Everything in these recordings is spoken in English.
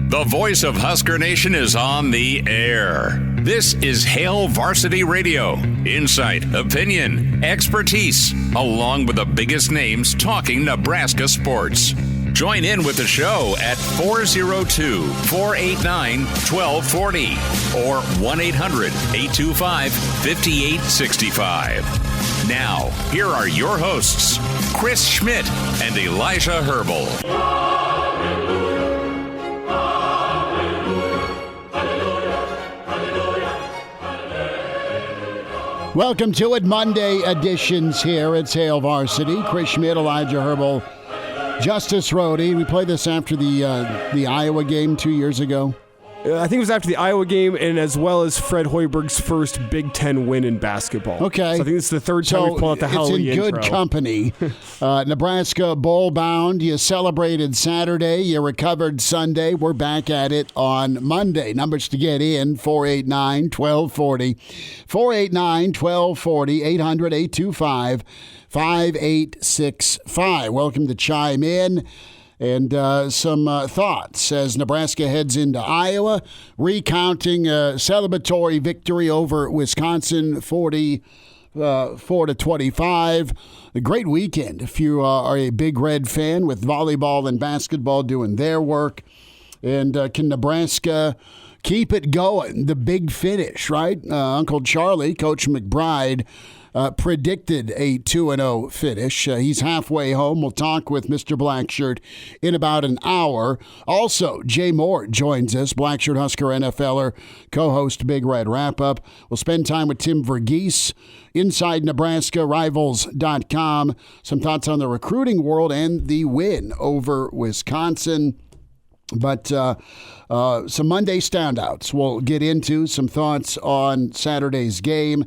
The voice of Husker Nation is on the air. This is Hail Varsity Radio. Insight, opinion, expertise, along with the biggest names talking Nebraska sports. Join in with the show at 402-489-1240 or 1-800-825-5865. Now, here are your hosts, Chris Schmidt and Elijah Herbel. Welcome to it, Monday editions here. It's Hail Varsity. Chris Schmidt, Elijah Herbel, Justice Rhody. We played this after the Iowa game 2 years ago. I think it was after the Iowa game, and as well as Fred Hoiberg's first Big Ten win in basketball. Okay. So I think it's the third time we pull out the Halloween intro. It's in good company. Nebraska bowl bound. You celebrated Saturday. You recovered Sunday. We're back at it on Monday. Numbers to get in, 489-1240. 489-1240, 800-825-5865. Welcome to chime in. And some thoughts as Nebraska heads into Iowa, recounting a celebratory victory over Wisconsin, 44-25. A great weekend if you are a Big Red fan, with volleyball and basketball doing their work. And can Nebraska keep it going? The big finish, right? Uncle Charlie, Coach McBride, predicted a 2-0 finish. He's halfway home. We'll talk with Mr. Blackshirt in about an hour. Also, Jay Moore joins us, Blackshirt Husker NFLer, co-host Big Red Wrap-Up. We'll spend time with Tim Verghese, Inside Nebraska, Rivals.com. Some thoughts on the recruiting world and the win over Wisconsin. But some Monday standouts we'll get into, some thoughts on Saturday's game.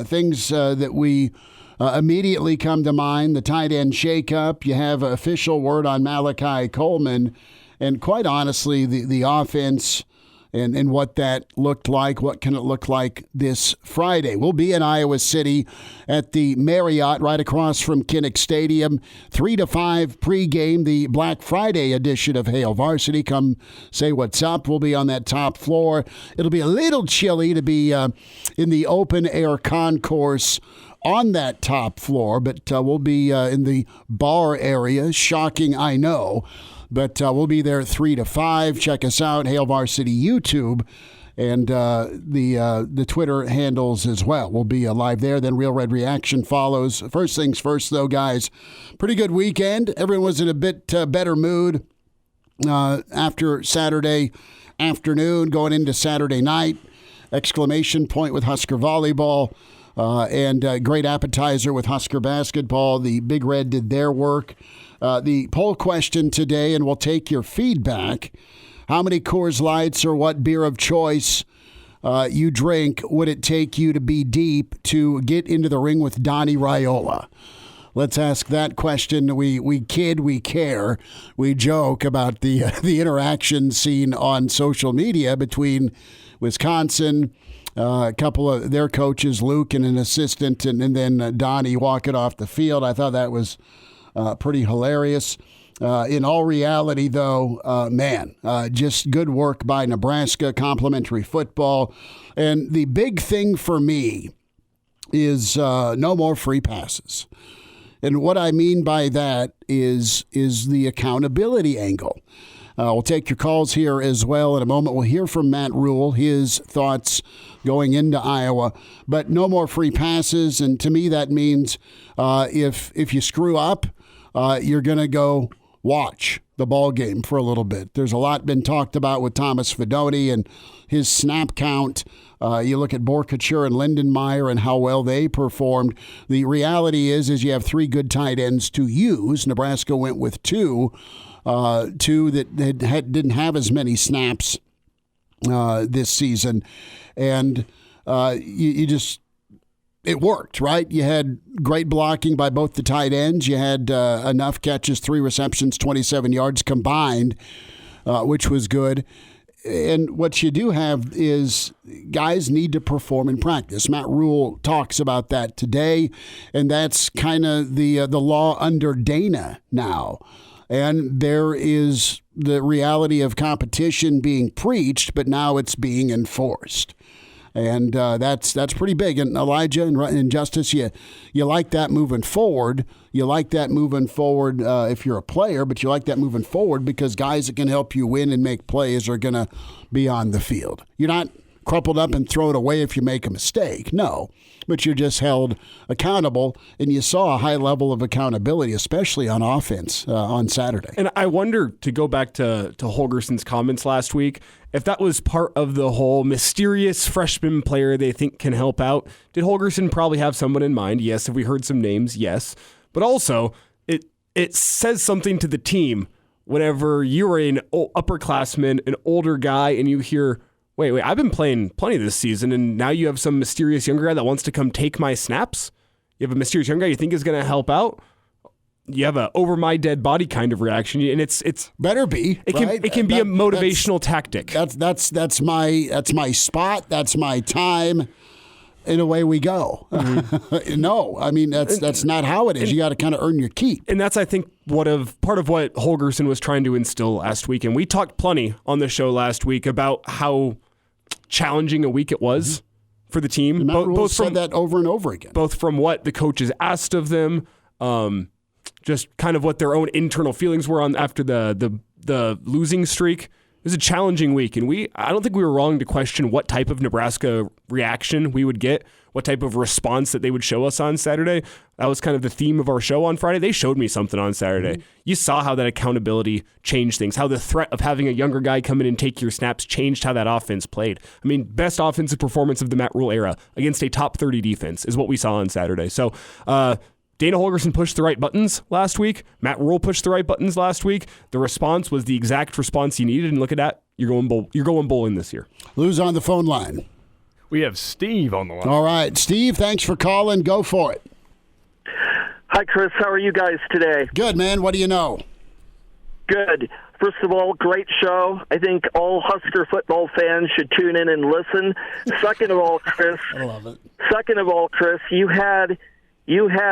Things that we immediately come to mind, the tight end shakeup. You have official word on Malachi Coleman. And quite honestly, the offense and what that looked like, what can it look like this Friday? We'll be in Iowa City at the Marriott right across from Kinnick Stadium. 3 to 5 pregame, the Black Friday edition of Hail Varsity. Come say what's up. We'll be on that top floor. It'll be a little chilly to be in the open-air concourse on that top floor, but we'll be in the bar area. Shocking, I know. But we'll be there 3 to 5. Check us out, Hail Varsity YouTube, and the Twitter handles as well. We'll be live there. Then Real Red Reaction follows. First things first, though, guys. Pretty good weekend. Everyone was in a bit better mood after Saturday afternoon, going into Saturday night. Exclamation point with Husker volleyball. And great appetizer with Husker basketball. The Big Red did their work. The poll question today, and we'll take your feedback. How many Coors Lights or what beer of choice you drink would it take you to be deep to get into the ring with Donnie Raiola? Let's ask that question. We kid, we care, we joke about the interaction seen on social media between Wisconsin, a couple of their coaches, Luke and an assistant, and then Donnie walking off the field. I thought that was pretty hilarious. In all reality, though, just good work by Nebraska, complimentary football. And the big thing for me is no more free passes. And what I mean by that is the accountability angle. We'll take your calls here as well in a moment. We'll hear from Matt Rhule, his thoughts going into Iowa. But no more free passes, and to me that means if you screw up, you're going to go watch the ball game for a little bit. There's a lot been talked about with Thomas Fedoni and his snap count. You look at Borkature and Lindenmeyer and how well they performed. The reality is you have 3 good tight ends to use. Nebraska went with 2 that didn't have as many snaps this season. And it worked, right? You had great blocking by both the tight ends. You had enough catches, 3 receptions, 27 yards combined, which was good. And what you do have is guys need to perform in practice. Matt Rhule talks about that today, and that's kind of the law under Dana now. And there is the reality of competition being preached, but now it's being enforced. And that's pretty big. And Elijah and Justice, you like that moving forward. You like that moving forward if you're a player, but you like that moving forward because guys that can help you win and make plays are going to be on the field. You're not crumpled up and throw it away if you make a mistake. No, but you're just held accountable, and you saw a high level of accountability, especially on offense on Saturday. And I wonder, to go back to Holgerson's comments last week, if that was part of the whole mysterious freshman player they think can help out. Did Holgerson probably have someone in mind? Yes. Have we heard some names? Yes. But also, it says something to the team whenever you're an upperclassman, an older guy, and you hear, wait, I've been playing plenty this season, and now you have some mysterious younger guy that wants to come take my snaps? You have a mysterious younger guy you think is going to help out? You have a over my dead body kind of reaction, and it's better be. It can be a motivational tactic. That's my spot. That's my time. And away we go. Mm-hmm. No, I mean that's not how it is. You got to kind of earn your keep. And that's, I think, part of what Holgerson was trying to instill last week. And we talked plenty on the show last week about how challenging a week it was for the team. And Rhule said that over and over again. Both from what the coaches asked of them, just kind of what their own internal feelings were on after the losing streak. It was a challenging week, and I don't think we were wrong to question what type of Nebraska reaction we would get, what type of response that they would show us on Saturday. That was kind of the theme of our show on Friday. They showed me something on Saturday. Mm-hmm. You saw how that accountability changed things, how the threat of having a younger guy come in and take your snaps changed how that offense played. I mean, best offensive performance of the Matt Rhule era against a top 30 defense is what we saw on Saturday. So, Dana Holgerson pushed the right buttons last week. Matt Rhule pushed the right buttons last week. The response was the exact response you needed. And look at that. You're going bowling this year. Who's on the phone line? We have Steve on the line. All right. Steve, thanks for calling. Go for it. Hi, Chris. How are you guys today? Good, man. What do you know? Good. First of all, great show. I think all Husker football fans should tune in and listen. Second of all, Chris. I love it. Second of all, Chris, you had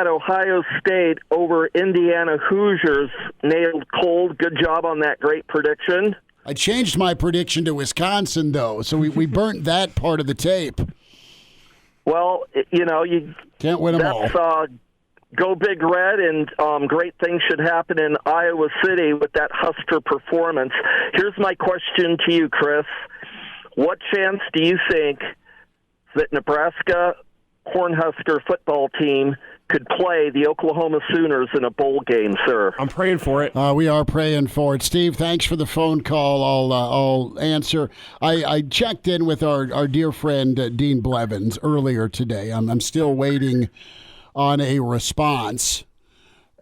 Ohio State over Indiana Hoosiers nailed cold. Good job on that great prediction. I changed my prediction to Wisconsin, though, so we burnt that part of the tape. Well, you can't win them all. Go Big Red, and great things should happen in Iowa City with that Husker performance. Here's my question to you, Chris. What chance do you think that Nebraska Cornhusker football team could play the Oklahoma Sooners in a bowl game, sir? I'm praying for it. We are praying for it. Steve, thanks for the phone call. I'll answer. I checked in with our dear friend Dean Blevins earlier today. I'm still waiting on a response,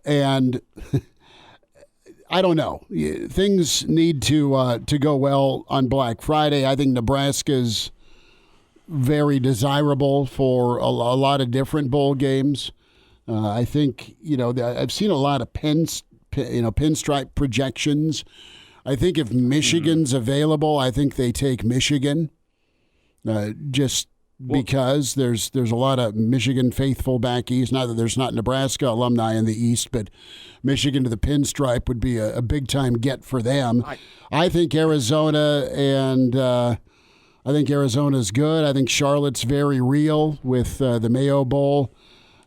and I don't know. Things need to go well on Black Friday. I think Nebraska's very desirable for a lot of different bowl games. I think, I've seen a lot of pinstripe projections. I think if Michigan's available, I think they take Michigan because there's a lot of Michigan faithful back east. Not that there's not Nebraska alumni in the east, but Michigan to the pinstripe would be a big-time get for them. I think Arizona I think Arizona's good. I think Charlotte's very real with the Mayo Bowl.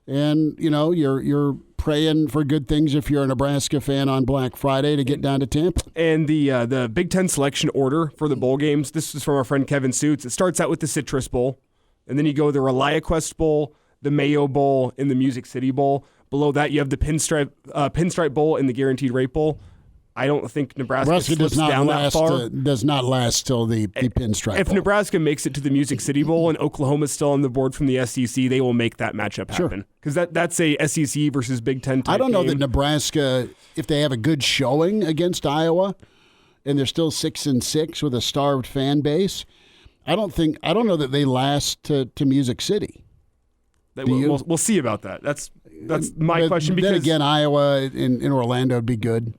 And, you're praying for good things if you're a Nebraska fan on Black Friday to get down to Tampa. And the Big Ten selection order for the bowl games, this is from our friend Kevin Suits. It starts out with the Citrus Bowl, and then you go the ReliaQuest Bowl, the Mayo Bowl, and the Music City Bowl. Below that, you have the Pinstripe Bowl and the Guaranteed Rate Bowl. I don't think Nebraska slips down that far. Does not last till the Pinstripe If Bowl. Nebraska makes it to the Music City Bowl and Oklahoma's still on the board from the SEC, they will make that matchup happen. Because that's a SEC versus Big Ten type I don't know game. that Nebraska, if they have a good showing against Iowa, and they're still 6-6 with a starved fan base, I don't know that they last to Music City. We'll see about that. That's my question. Because then again, Iowa in Orlando would be good.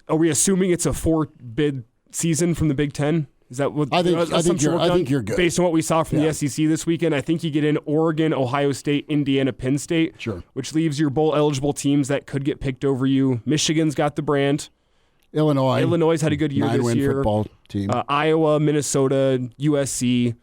Are we assuming it's a 4-bid season from the Big Ten? Is that what I think you're good. Based on what we saw from the SEC this weekend, I think you get in Oregon, Ohio State, Indiana, Penn State, sure, which leaves your bowl eligible teams that could get picked over you. Michigan's got the brand. Illinois had a good year this 9-win year. football team. Iowa, Minnesota, USC.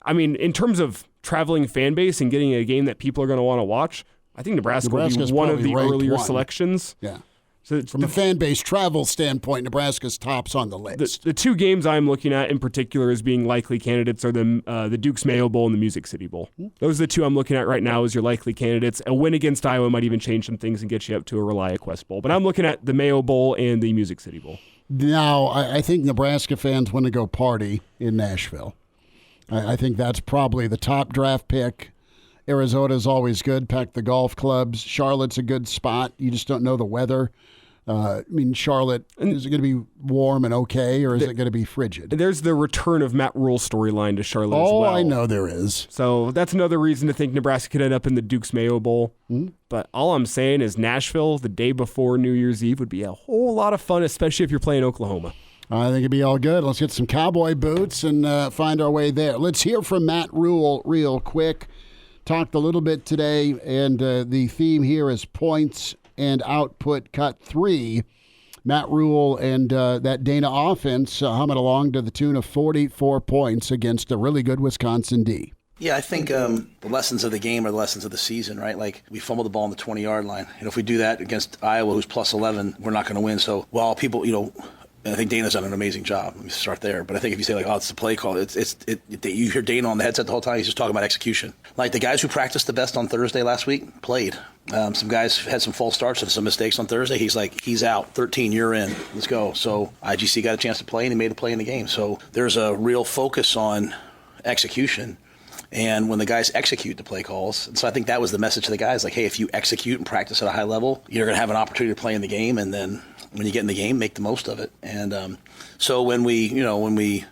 I mean, in terms of traveling fan base and getting a game that people are going to want to watch, I think Nebraska will be one of the earlier selections. Yeah. So from a fan base travel standpoint, Nebraska's tops on the list. The two games I'm looking at in particular as being likely candidates are the Duke's Mayo Bowl and the Music City Bowl. Those are the two I'm looking at right now as your likely candidates. A win against Iowa might even change some things and get you up to a ReliaQuest Bowl. But I'm looking at the Mayo Bowl and the Music City Bowl. Now, I think Nebraska fans want to go party in Nashville. I think that's probably the top draft pick. Arizona's always good. Pack the golf clubs. Charlotte's a good spot. You just don't know the weather. I mean, Charlotte, is it going to be warm and okay, or is it going to be frigid? There's the return of Matt Rhule storyline to Charlotte as well. Oh, I know there is. So that's another reason to think Nebraska could end up in the Duke's Mayo Bowl. But all I'm saying is Nashville, the day before New Year's Eve, would be a whole lot of fun, especially if you're playing Oklahoma. I think it'd be all good. Let's get some cowboy boots and find our way there. Let's hear from Matt Rhule real quick. Talked a little bit today, and the theme here is points and output cut 3. Matt Rhule and that Dana offense humming along to the tune of 44 points against a really good Wisconsin D. Yeah, I think the lessons of the game are the lessons of the season, right? Like, we fumbled the ball on the 20-yard line. And if we do that against Iowa, who's plus 11, we're not going to win. So while people, I think Dana's done an amazing job. Let me start there. But I think if you say, it's the play call, you hear Dana on the headset the whole time. He's just talking about execution. Like, the guys who practiced the best on Thursday last week played. Some guys had some false starts and some mistakes on Thursday. He's out. 13, you're in. Let's go. So IGC got a chance to play, and he made a play in the game. So there's a real focus on execution. And when the guys execute the play calls, and so I think that was the message to the guys, like, hey, if you execute and practice at a high level, you're going to have an opportunity to play in the game, and then when you get in the game, make the most of it. And so when we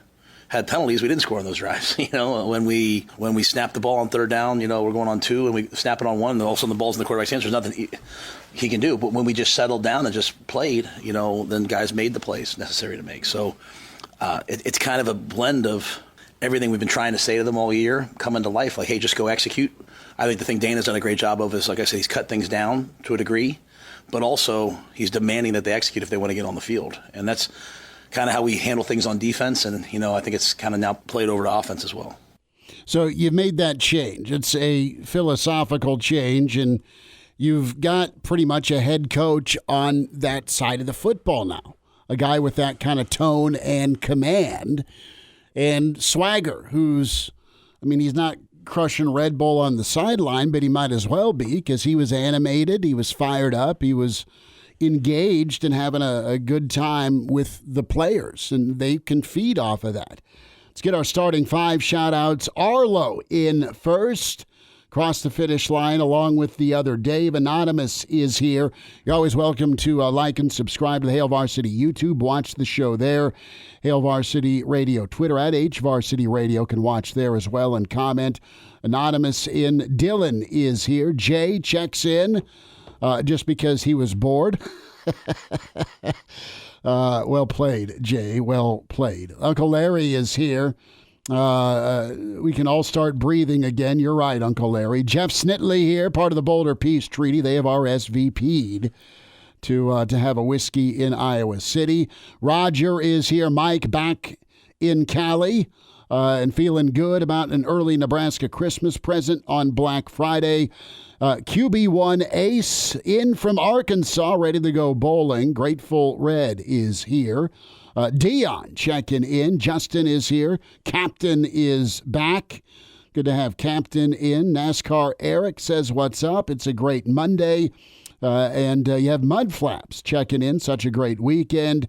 had penalties, we didn't score on those drives. When we snapped the ball on third down, we're going on 2, and we snap it on 1, and all of a sudden the ball's in the quarterback's hands. There's nothing he can do. But when we just settled down and just played, then guys made the plays necessary to make. So it's kind of a blend of everything we've been trying to say to them all year coming to life. Like, hey, just go execute. I think the thing Dana's done a great job of is, like I said, he's cut things down to a degree, but also he's demanding that they execute if they want to get on the field. And that's kind of how we handle things on defense. And, I think it's kind of now played over to offense as well. So you've made that change. It's a philosophical change, and you've got pretty much a head coach on that side of the football now, a guy with that kind of tone and command. And Swagger, he's not crushing Red Bull on the sideline, but he might as well be, because he was animated, he was fired up, he was engaged and having a good time with the players, and they can feed off of that. Let's get our starting 5 shout-outs. Arlo in first. Cross the finish line along with the other Dave. Anonymous is here. You're always welcome to like and subscribe to the Hail Varsity YouTube. Watch the show there. Hail Varsity Radio. Twitter at HVarsity Radio. Can watch there as well and comment. Anonymous in. Dylan is here. Jay checks in just because he was bored. Well played, Jay. Well played. Uncle Larry is here. We can all start breathing again. You're right, Uncle Larry. Jeff Snitley here, part of the Boulder Peace Treaty. They have RSVP'd to have a whiskey in Iowa City. Roger is here. Mike back in Cali and feeling good about an early Nebraska Christmas present on Black Friday. QB1 Ace in from Arkansas, ready to go bowling. Grateful Red is here. Dion checking in. Justin is here. Captain is back. Good to have Captain in. NASCAR Eric says, what's up? It's a great Monday. And you have Mudflaps checking in. Such a great weekend.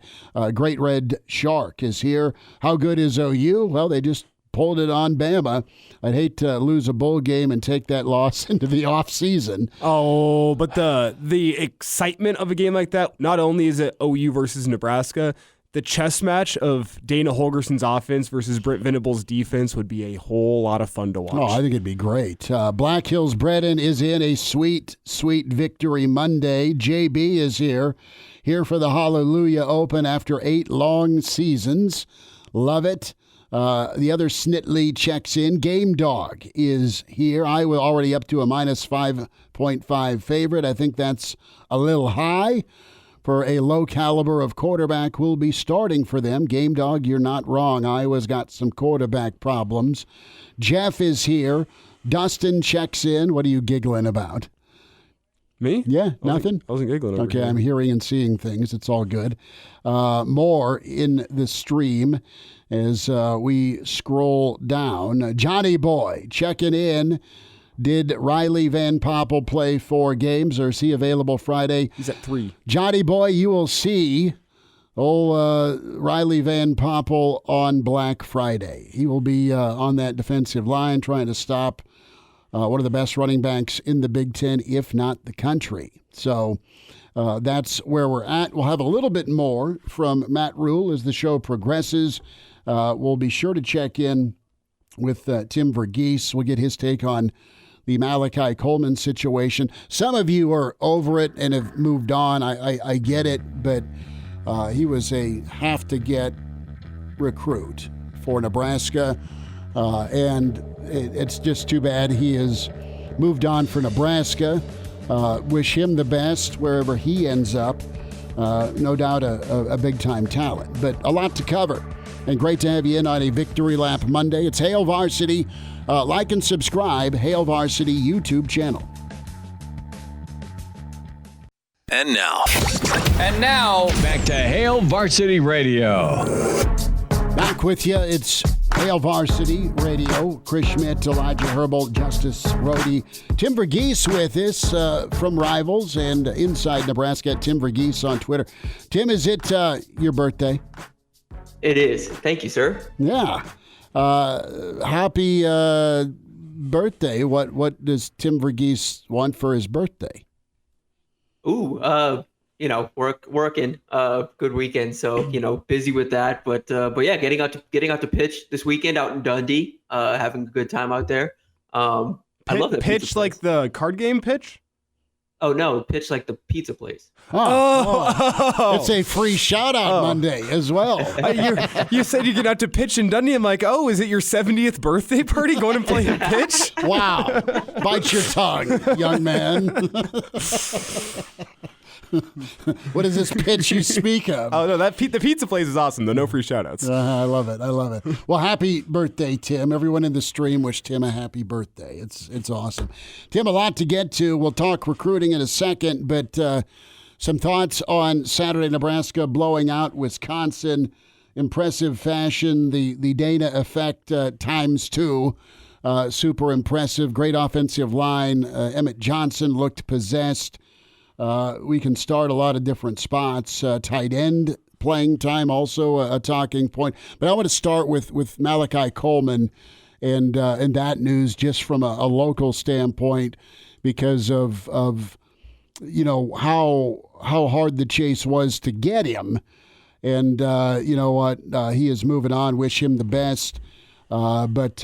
Great Red Shark is here. How good is OU? Well, they just pulled it on Bama. I'd hate to lose a bowl game and take that loss into the off season. Oh, but the excitement of a game like that, not only is it OU versus Nebraska, the chess match of Dana Holgerson's offense versus Brent Venables' defense would be a whole lot of fun to watch. Oh, I think it'd be great. Black Hills Bredden is in a sweet, sweet victory Monday. JB is here for the Hallelujah Open after 8 long seasons. Love it. The other Snitley checks in. Game Dog is here. Iowa already up to a minus 5.5 favorite. I think that's a little high. for a low caliber of quarterback who will be starting for them. Game Dog, you're not wrong. Iowa's got some quarterback problems. Jeff is here. Dustin checks in. What are you giggling about? Me? Yeah, nothing? I wasn't giggling over Okay, here. I'm hearing and seeing things. It's all good. More in the stream as we scroll down. Johnny Boy checking in. Did Riley Van Poppel play 4 games, or is he available Friday? He's at 3. Johnny Boy, you will see Riley Van Poppel on Black Friday. He will be on that defensive line trying to stop one of the best running backs in the Big Ten, if not the country. So that's where we're at. We'll have a little bit more from Matt Rhule as the show progresses. We'll be sure to check in with Tim Verghese. We'll get his take on the Malachi Coleman situation. Some of you are over it and have moved on. I get it, but he was a have-to-get recruit for Nebraska, and it's just too bad he has moved on for Nebraska. Wish him the best wherever he ends up. No doubt a big-time talent, but a lot to cover. And great to have you in on a Victory Lap Monday. It's Hail Varsity. Like and subscribe, Hail Varsity YouTube channel. And now, back to Hail Varsity Radio. Back with you. It's Hail Varsity Radio. Chris Schmidt, Elijah Herbel, Justice Rhody. Tim Verghese with us from Rivals and Inside Nebraska. Tim Verghese on Twitter. Tim, is it your birthday? It is. Thank you, sir. Yeah. Happy birthday. What does Tim Verghese want for his birthday? Ooh, working, good weekend. So, busy with that, but yeah, getting out to pitch this weekend out in Dundee, having a good time out there. I love that pitch like the card game pitch. Oh no, pitch like the pizza place. It's a free shout out Monday as well. You said you get out to pitch in Dundee. I'm like, oh, is it your 70th birthday party? Going and playing pitch? Wow. Bite your tongue, young man. What is this pitch you speak of? Oh, no, the pizza place is awesome, though. No free shout-outs. I love it. Well, happy birthday, Tim. Everyone in the stream wish Tim a happy birthday. It's awesome. Tim, a lot to get to. We'll talk recruiting in a second, but some thoughts on Saturday, Nebraska blowing out Wisconsin. Impressive fashion. The Dana effect times 2. Super impressive. Great offensive line. Emmett Johnson looked possessed. We can start a lot of different spots. Tight end playing time, also a talking point. But I want to start with Malachi Coleman and that news just from a local standpoint because of how hard the chase was to get him. And you know what? He is moving on. Wish him the best. But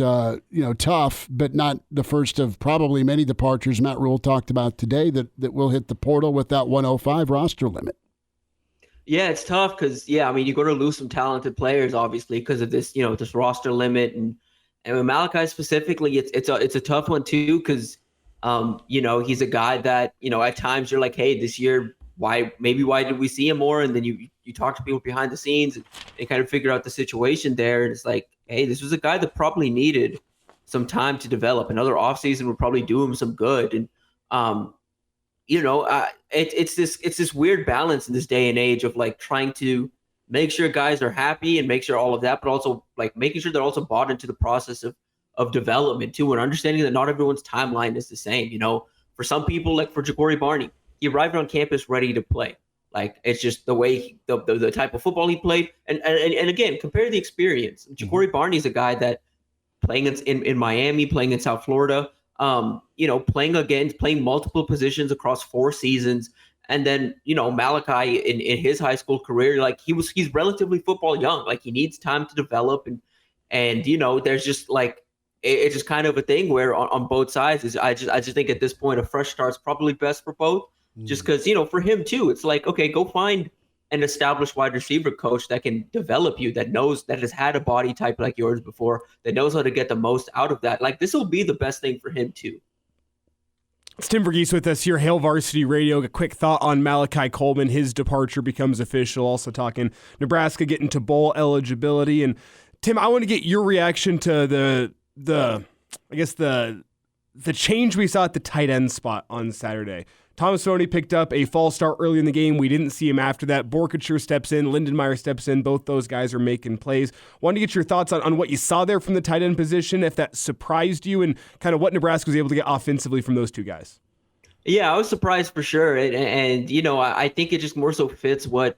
tough, but not the first of probably many departures Matt Rhule talked about today that will hit the portal with that 105 roster limit. Yeah, it's tough because, you're going to lose some talented players, obviously, because of this, this roster limit. And with Malachi specifically, it's a tough one, too, because, he's a guy that, at times you're like, hey, this year, why did we see him more? And then you talk to people behind the scenes and kind of figure out the situation there. And it's like, hey, this was a guy that probably needed some time to develop. Another offseason would probably do him some good. And, it's this weird balance in this day and age of like trying to make sure guys are happy and make sure all of that, but also like making sure they're also bought into the process of development too, and understanding that not everyone's timeline is the same. For some people, like for Ja'Cory Barney, he arrived on campus ready to play. Like, it's just the way the type of football he played. And again, compare the experience. Ja'Cory Barney is a guy that playing in Miami, playing in South Florida, playing multiple positions across 4 seasons. And then, Malachi in his high school career, like he's relatively football young. Like, he needs time to develop. And there's just like, it's just kind of a thing where on both sides I just think at this point, a fresh start's probably best for both. Just because, for him too, it's like, okay, go find an established wide receiver coach that can develop you, that has had a body type like yours before, that knows how to get the most out of that. Like, this will be the best thing for him too. It's Tim Verghese with us here, Hail Varsity Radio. A quick thought on Malachi Coleman. His departure becomes official. Also talking Nebraska getting to bowl eligibility. And Tim, I want to get your reaction to the change we saw at the tight end spot on Saturday. Thomas Stoney picked up a false start early in the game. We didn't see him after that. Borkature steps in. Lindenmeyer steps in. Both those guys are making plays. Wanted to get your thoughts on what you saw there from the tight end position, if that surprised you, and kind of what Nebraska was able to get offensively from those two guys. Yeah, I was surprised for sure. And I think it just more so fits what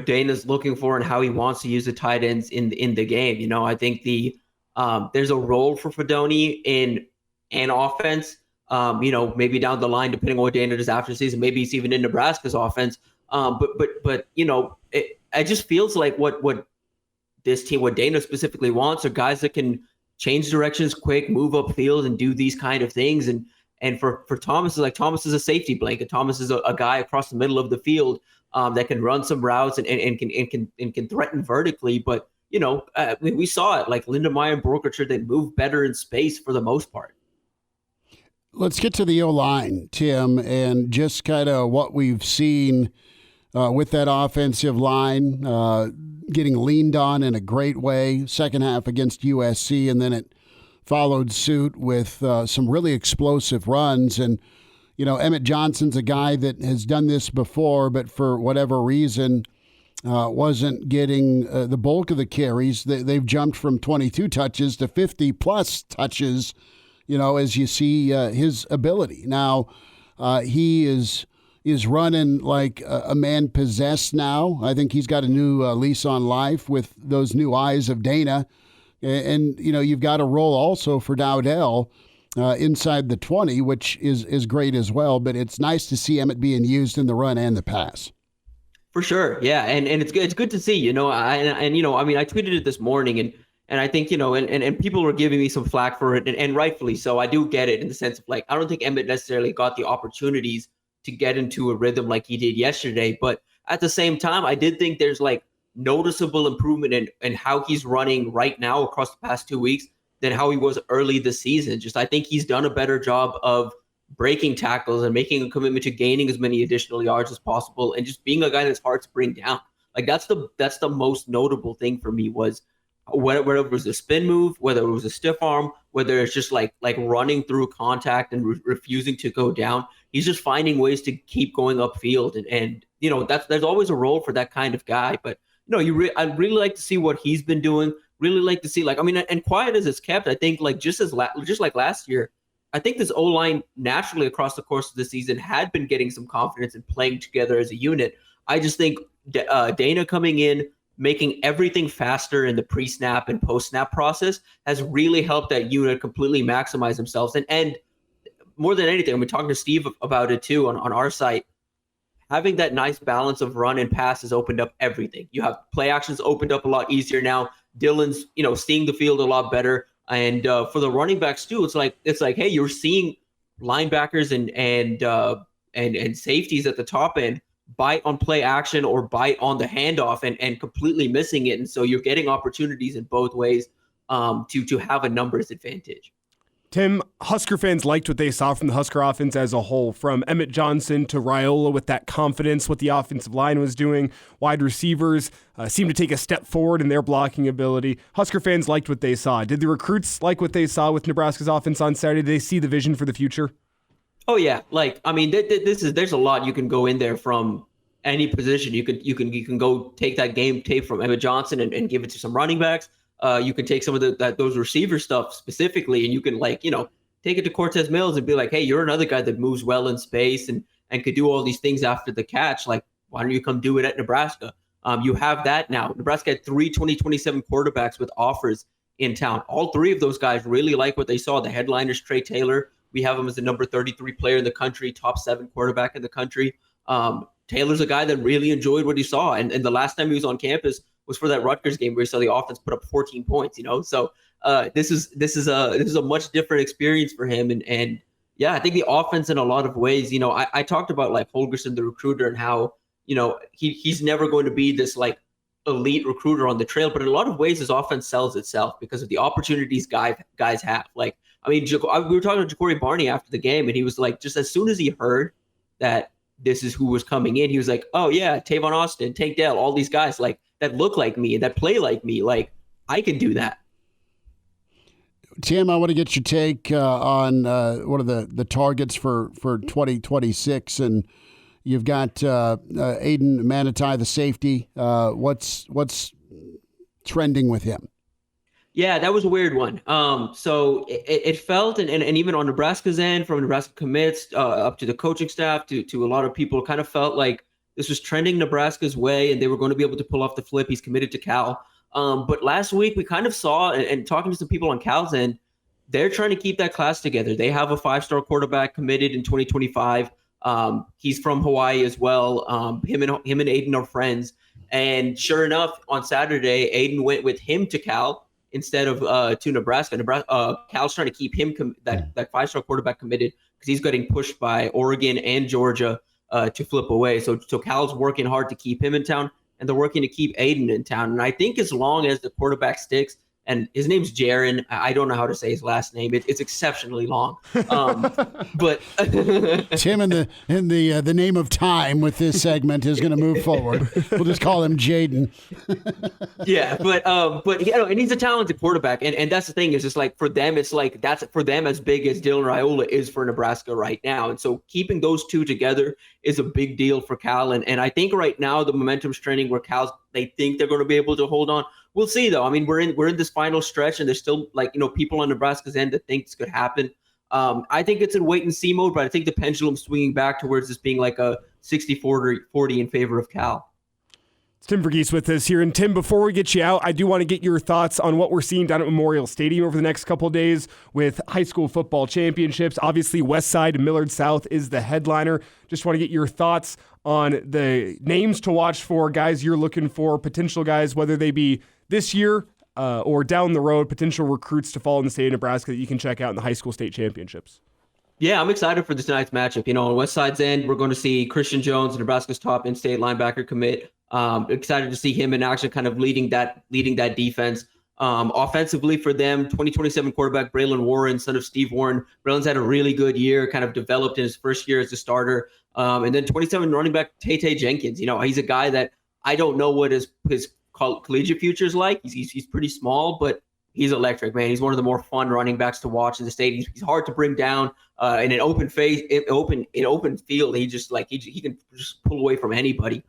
Dana's looking for and how he wants to use the tight ends in the game. I think there's a role for Fidone in an offense. Maybe down the line, depending on what Dana does after the season, maybe it's even in Nebraska's offense. But it just feels like what this team, what Dana specifically wants, are guys that can change directions quick, move upfield, and do these kind of things. And for Thomas, Thomas is a safety blanket. Thomas is a guy across the middle of the field that can run some routes and can threaten vertically. But we saw it, like Lindenmeyer and Borkature, they move better in space for the most part. Let's get to the O-line, Tim, and just kind of what we've seen with that offensive line getting leaned on in a great way. Second half against USC, and then it followed suit with some really explosive runs. And, Emmett Johnson's a guy that has done this before, but for whatever reason wasn't getting the bulk of the carries. They've jumped from 22 touches to 50-plus touches, as you see his ability. Now, he is running like a man possessed now. I think he's got a new lease on life with those new eyes of Dana. And you've got a role also for Dowdell inside the 20, which is great as well. But it's nice to see Emmett being used in the run and the pass. For sure, yeah, and it's good to see. I tweeted it this morning, and I think, and people were giving me some flack for it, and rightfully so. I do get it in the sense of, I don't think Emmett necessarily got the opportunities to get into a rhythm like he did yesterday. But at the same time, I did think there's noticeable improvement in how he's running right now across the past 2 weeks than how he was early this season. I think he's done a better job of breaking tackles and making a commitment to gaining as many additional yards as possible, and just being a guy that's hard to bring down. That's the most notable thing for me, was whether it was a spin move, whether it was a stiff arm, whether it's just like running through contact and refusing to go down. He's just finding ways to keep going upfield, and there's always a role for that kind of guy. But I'd really like to see what he's been doing. Really like to see, and quiet as it's kept, I think just like last year, I think this O-line naturally across the course of the season had been getting some confidence and playing together as a unit. I just think Dana coming in, making everything faster in the pre-snap and post-snap process has really helped that unit completely maximize themselves. And more than anything, I'm talking to Steve about it too on our site, having that nice balance of run and pass has opened up everything. You have play actions opened up a lot easier now. Dylan's, seeing the field a lot better. And for the running backs too, it's like, hey, you're seeing linebackers and safeties at the top end bite on play action or bite on the handoff and completely missing it. And so you're getting opportunities in both ways to have a numbers advantage. Tim, Husker fans liked what they saw from the Husker offense as a whole, from Emmett Johnson to Rhule with that confidence, what the offensive line was doing. Wide receivers seemed to take a step forward in their blocking ability. Husker fans liked what they saw. Did the recruits like what they saw with Nebraska's offense on Saturday? Did they see the vision for the future? Oh yeah, there's a lot you can go in there from any position. You can go take that game tape from Emmett Johnson and give it to some running backs. You can take some of those receiver stuff specifically, and you can take it to Cortez Mills and be like, hey, you're another guy that moves well in space and could do all these things after the catch. Why don't you come do it at Nebraska? You have that now. Nebraska had 3 2027 quarterbacks with offers in town. All 3 of those guys really like what they saw. The headliner's Trey Taylor. We have him as the number 33 player in the country, top 7 quarterback in the country. Taylor's a guy that really enjoyed what he saw. And the last time he was on campus was for that Rutgers game where he saw the offense put up 14 points, So this is a much different experience for him. And yeah, I think the offense in a lot of ways, I talked about Holgerson, the recruiter, and how, he's never going to be this elite recruiter on the trail, but in a lot of ways his offense sells itself because of the opportunities guys have. Like, I mean, we were talking to Ja'Cory Barney after the game, and he was like, just as soon as he heard that this is who was coming in, he was like, oh yeah, Tavon Austin, Tank Dell, all these guys like that look like me and that play like me. Like, I can do that. Tim, I want to get your take on what are the targets for 2026, and you've got Aiden Manitai, the safety. What's trending with him? Yeah, that was a weird one. So it felt, and even on Nebraska's end, from Nebraska commits up to the coaching staff to a lot of people, kind of felt like this was trending Nebraska's way, and they were going to be able to pull off the flip. He's committed to Cal. But last week we kind of saw, and talking to some people on Cal's end, they're trying to keep that class together. They have a 5-star quarterback committed in 2025. He's from Hawaii as well. Him and Aiden are friends. And sure enough, on Saturday, Aiden went with him to Cal instead of to Nebraska. Cal's trying to keep him that 5-star quarterback committed because he's getting pushed by Oregon and Georgia to flip away. So Cal's working hard to keep him in town, and they're working to keep Aiden in town. And I think as long as the quarterback sticks, and his name's Jaron, I don't know how to say his last name. It's exceptionally long. But Tim in the name of time with this segment is going to move forward. We'll just call him Jaden. Yeah, but you know, and he's a talented quarterback, and that's the thing, is just like for them, it's like that's for them as big as Dylan Raiola is for Nebraska right now. And so keeping those two together is a big deal for Cal. And I think right now the momentum's trending where they think they're going to be able to hold on. We'll see, though. I mean, we're in this final stretch, and there's still, like, you know, people on Nebraska's end that think this could happen. I think it's in wait and see mode, but I think the pendulum's swinging back towards this being like a 60-40 in favor of Cal. It's Tim Verghese with us here. And Tim, before we get you out, I do want to get your thoughts on what we're seeing down at Memorial Stadium over the next couple of days with high school football championships. Obviously, West Side and Millard South is the headliner. Just want to get your thoughts on the names to watch for, guys you're looking for, potential guys, whether they be this year or down the road, potential recruits to follow in the state of Nebraska that you can check out in the high school state championships. Yeah, I'm excited for tonight's matchup. You know, on West Side's end, we're going to see Christian Jones, Nebraska's top in-state linebacker commit. Excited to see him in action, kind of leading that defense. Offensively for them, 2027 quarterback Braylon Warren, son of Steve Warren. Braylon's had a really good year, kind of developed in his first year as a starter. And then 27 running back Tay Jenkins. You know, he's a guy that I don't know what his collegiate future is like. He's pretty small, but he's electric, man. He's one of the more fun running backs to watch in the state. He's hard to bring down in an open field. He can just pull away from anybody.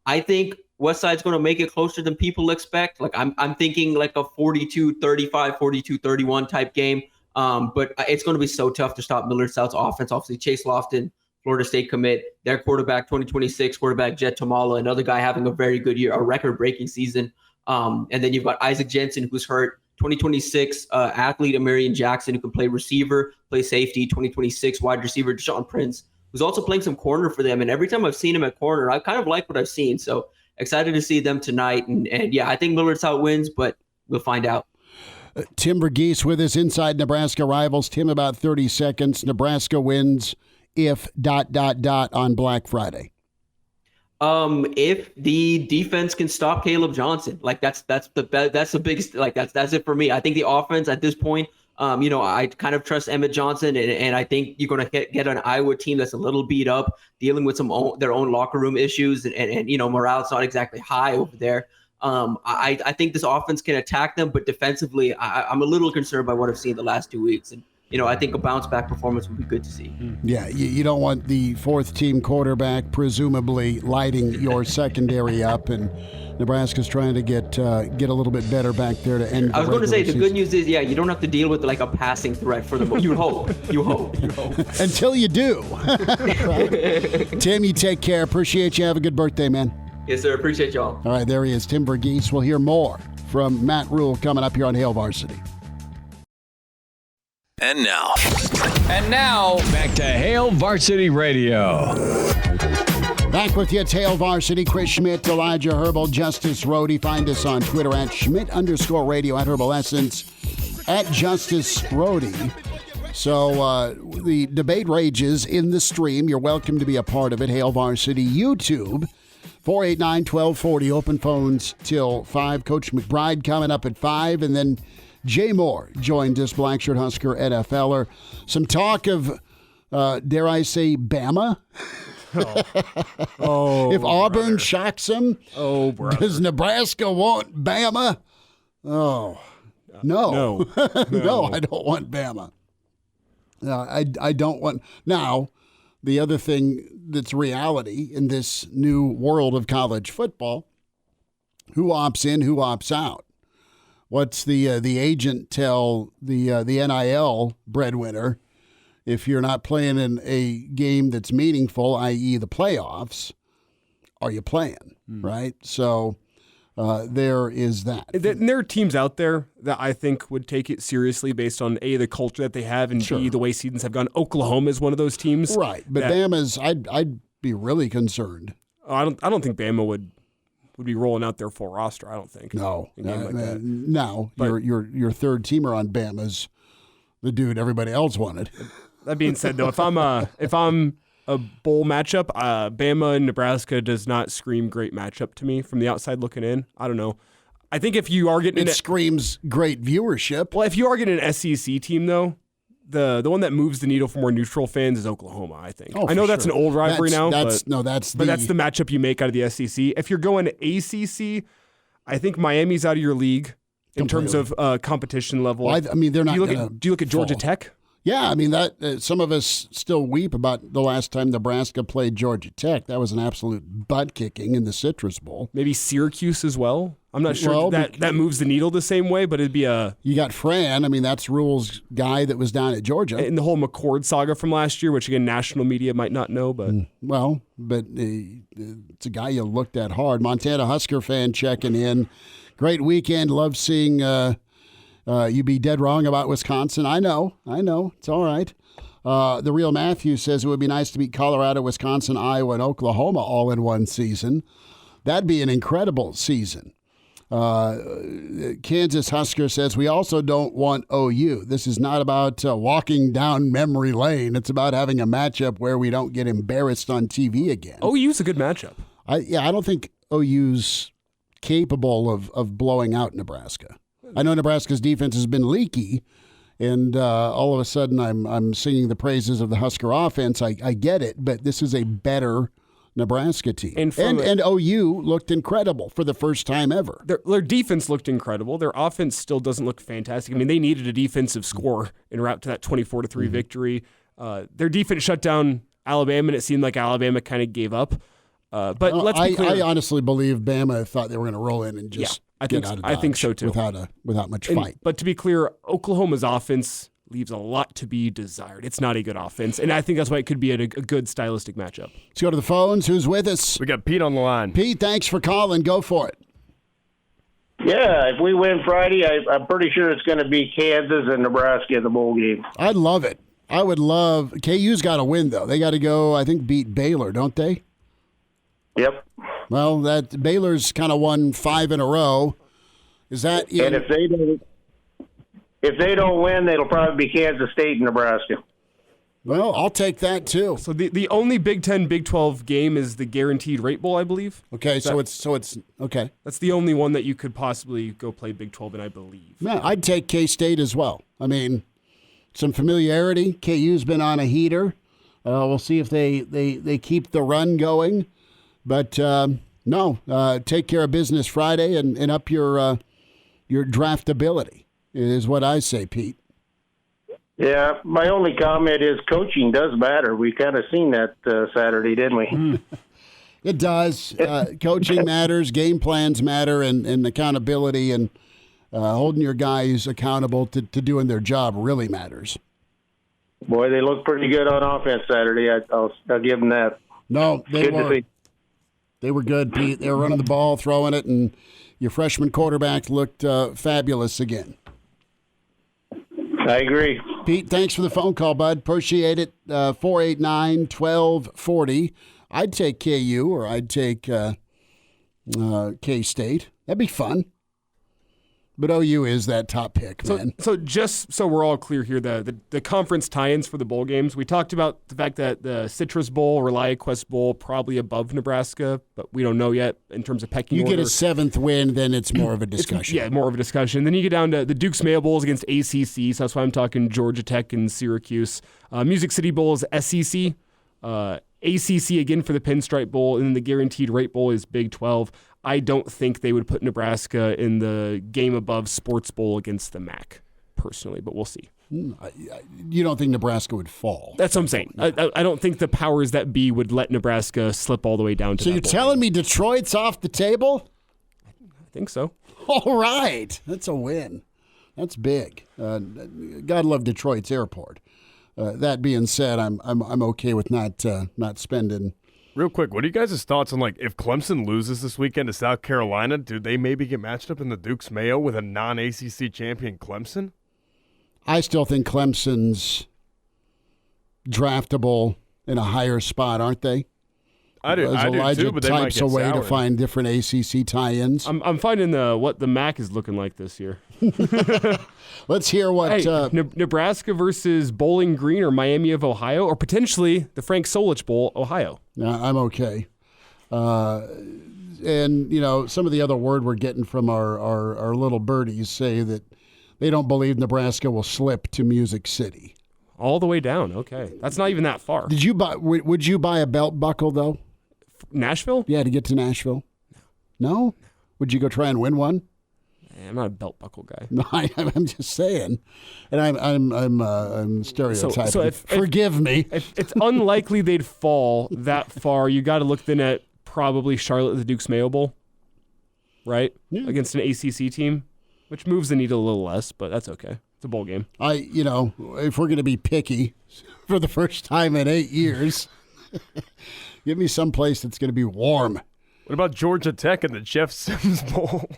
I think Westside's going to make it closer than people expect. Like I'm thinking like a 42-35, 42-31 type game. But it's going to be so tough to stop Millard South's offense. Obviously, Chase Lofton, Florida State commit, their quarterback, 2026 quarterback Jet Tamala, another guy having a very good year, a record-breaking season. And then you've got Isaac Jensen, who's hurt, 2026 athlete Amarian Jackson, who can play receiver, play safety, 2026 wide receiver Deshaun Prince, who's also playing some corner for them. And every time I've seen him at corner, I kind of like what I've seen. So excited to see them tonight. And yeah, I think Millard South wins, but we'll find out. Tim Verghese with us, Inside Nebraska Rivals. Tim, about 30 seconds. Nebraska wins if ... on Black Friday. If the defense can stop Caleb Johnson, like that's the biggest, like that's it for me. I think the offense at this point, I kind of trust Emmett Johnson, and I think you're going to get an Iowa team that's a little beat up, dealing with their own locker room issues, and morale's not exactly high over there. I think this offense can attack them, but defensively, I'm a little concerned by what I've seen the last 2 weeks. And, I think a bounce-back performance would be good to see. Yeah, you don't want the fourth-team quarterback presumably lighting your secondary up, and Nebraska's trying to get a little bit better back there to end. I was going to say, the good news is, you don't have to deal with like a passing threat for the. You hope. Until you do. Right? Tim, you take care. Appreciate you. Have a good birthday, man. Yes, sir. Appreciate y'all. All right, there he is, Tim Verghese. We'll hear more from Matt Rhule coming up here on Hail Varsity. And now, back to Hail Varsity Radio. Back with you, Hail Varsity. Chris Schmidt, Elijah Herbel, Justice Rhody. Find us on Twitter at Schmidt_radio, at Herbal Essence, at Justice Rhody. So the debate rages in the stream. You're welcome to be a part of it. Hail Varsity YouTube. 489-1240. Open phones till 5. Coach McBride coming up at 5. And then Jay Moore joined us, Blackshirt Husker NFLer. Some talk of, dare I say, Bama? If Auburn shocks them, does Nebraska want Bama? Oh, no. No, I don't want Bama. I don't want. Now, the other thing that's reality in this new world of college football, who opts in, who opts out? What's the agent tell the NIL breadwinner? If you're not playing in a game that's meaningful, i.e. the playoffs, are you playing, right? So there is that. And there are teams out there that I think would take it seriously based on, A, the culture that they have, and B, the way seasons have gone. Oklahoma is one of those teams. Right, but Bama's, I'd be really concerned. I don't think Bama would be rolling out their full roster, I don't think. No. But your third teamer on Bama's the dude everybody else wanted. That being said, though, if I'm a bowl matchup, Bama and Nebraska does not scream great matchup to me from the outside looking in. I don't know. I think if you are getting screams great viewership. Well, if you are getting an SEC team, though, the one that moves the needle for more neutral fans is Oklahoma, I think. I know that's an old rivalry that's the matchup you make out of the SEC. If you're going ACC, I think Miami's out of your league in terms of competition level. Well, I mean, they're not. Do you look at Georgia Tech? Yeah, I mean that. Some of us still weep about the last time Nebraska played Georgia Tech. That was an absolute butt kicking in the Citrus Bowl. Maybe Syracuse as well. I'm not sure that moves the needle the same way, but it'd be a. You got Fran. I mean, that's Rhule's guy that was down at Georgia. And the whole McCord saga from last year, which again, national media might not know, but it's a guy you looked at hard. Montana Husker fan checking in. Great weekend. Love seeing you be dead wrong about Wisconsin. I know. It's all right. The real Matthew says it would be nice to beat Colorado, Wisconsin, Iowa, and Oklahoma all in one season. That'd be an incredible season. Kansas Husker says we also don't want OU. This is not about walking down memory lane. It's about having a matchup where we don't get embarrassed on TV again. OU's a good matchup. I don't think OU's capable of blowing out Nebraska. I know Nebraska's defense has been leaky, and all of a sudden I'm singing the praises of the Husker offense. I get it, but this is a better Nebraska team. And OU looked incredible for the first time ever. Their defense looked incredible. Their offense still doesn't look fantastic. I mean, they needed a defensive score en route to that 24-3 victory. Their defense shut down Alabama, and it seemed like Alabama kind of gave up. But let's be clear. I honestly believe Bama thought they were going to roll in and just get out of Dodge. I think so, too. Without much fight. But to be clear, Oklahoma's offense leaves a lot to be desired. It's not a good offense, and I think that's why it could be a good stylistic matchup. Let's go to the phones. Who's with us? We got Pete on the line. Pete, thanks for calling. Go for it. Yeah, if we win Friday, I'm pretty sure it's going to be Kansas and Nebraska in the bowl game. I'd love it. I would love – KU's got to win, though. They got to go, I think, beat Baylor, don't they? Yep. Well, that Baylor's kind of won 5 in a row. Is that – And if they don't win, it'll probably be Kansas State and Nebraska. Well, I'll take that too. So the only Big 10, Big 12 game is the Guaranteed Rate Bowl, I believe. Okay, so it's okay. That's the only one that you could possibly go play Big 12 in, I believe. Yeah, I'd take K-State as well. I mean, some familiarity. KU's been on a heater. We'll see if they keep the run going. But take care of business Friday and up your draftability is what I say, Pete. Yeah, my only comment is coaching does matter. We kind of seen that Saturday, didn't we? It does. Coaching matters, game plans matter, and accountability and holding your guys accountable to doing their job really matters. Boy, they looked pretty good on offense Saturday. I'll give them that. No, they were good, Pete. They were running the ball, throwing it, and your freshman quarterback looked fabulous again. I agree. Pete, thanks for the phone call, bud. Appreciate it. 489-1240. I'd take KU or I'd take K-State. That'd be fun. But OU is that top pick, man. So just so we're all clear here, the conference tie-ins for the bowl games, we talked about the fact that the Citrus Bowl, ReliaQuest Bowl, probably above Nebraska, but we don't know yet in terms of pecking order. You get a 7th win, then it's more of a discussion. More of a discussion. Then you get down to the Duke's Mayo Bowls against ACC, so that's why I'm talking Georgia Tech and Syracuse. Music City Bowl is SEC. ACC again for the Pinstripe Bowl, and then the Guaranteed Rate Bowl is Big 12. I don't think they would put Nebraska in the game above Sports Bowl against the MAC, personally, but we'll see. You don't think Nebraska would fall? That's what I'm saying. I don't think the powers that be would let Nebraska slip all the way down to that. So you're telling me Detroit's off the table? I think so. All right. That's a win. That's big. God love Detroit's airport. That being said, I'm okay with not spending. Real quick, what are you guys' thoughts on, like, if Clemson loses this weekend to South Carolina, do they maybe get matched up in the Duke's Mayo with a non-ACC champion Clemson? I still think Clemson's draftable in a higher spot, aren't they? I do too, but they might get a way to soured. find different ACC tie-ins. I'm finding what the MAC is looking like this year. Let's hear what Nebraska versus Bowling Green or Miami of Ohio, or potentially the Frank Solich Bowl, Ohio. I'm okay. And, some of the other word we're getting from our little birdies say that they don't believe Nebraska will slip to Music City. All the way down. Okay. That's not even that far. Would you buy a belt buckle, though? Nashville? Yeah, to get to Nashville. No? Would you go try and win one? I'm not a belt buckle guy. No, I'm just saying, and I'm stereotyping. So forgive me. It's unlikely they'd fall that far. You got to look then at probably Charlotte, the Duke's Mayo Bowl, right? Yeah. Against an ACC team, which moves the needle a little less, but that's okay. It's a bowl game. If we're going to be picky for the first time in 8 years, give me some place that's going to be warm. What about Georgia Tech and the Jeff Sims Bowl?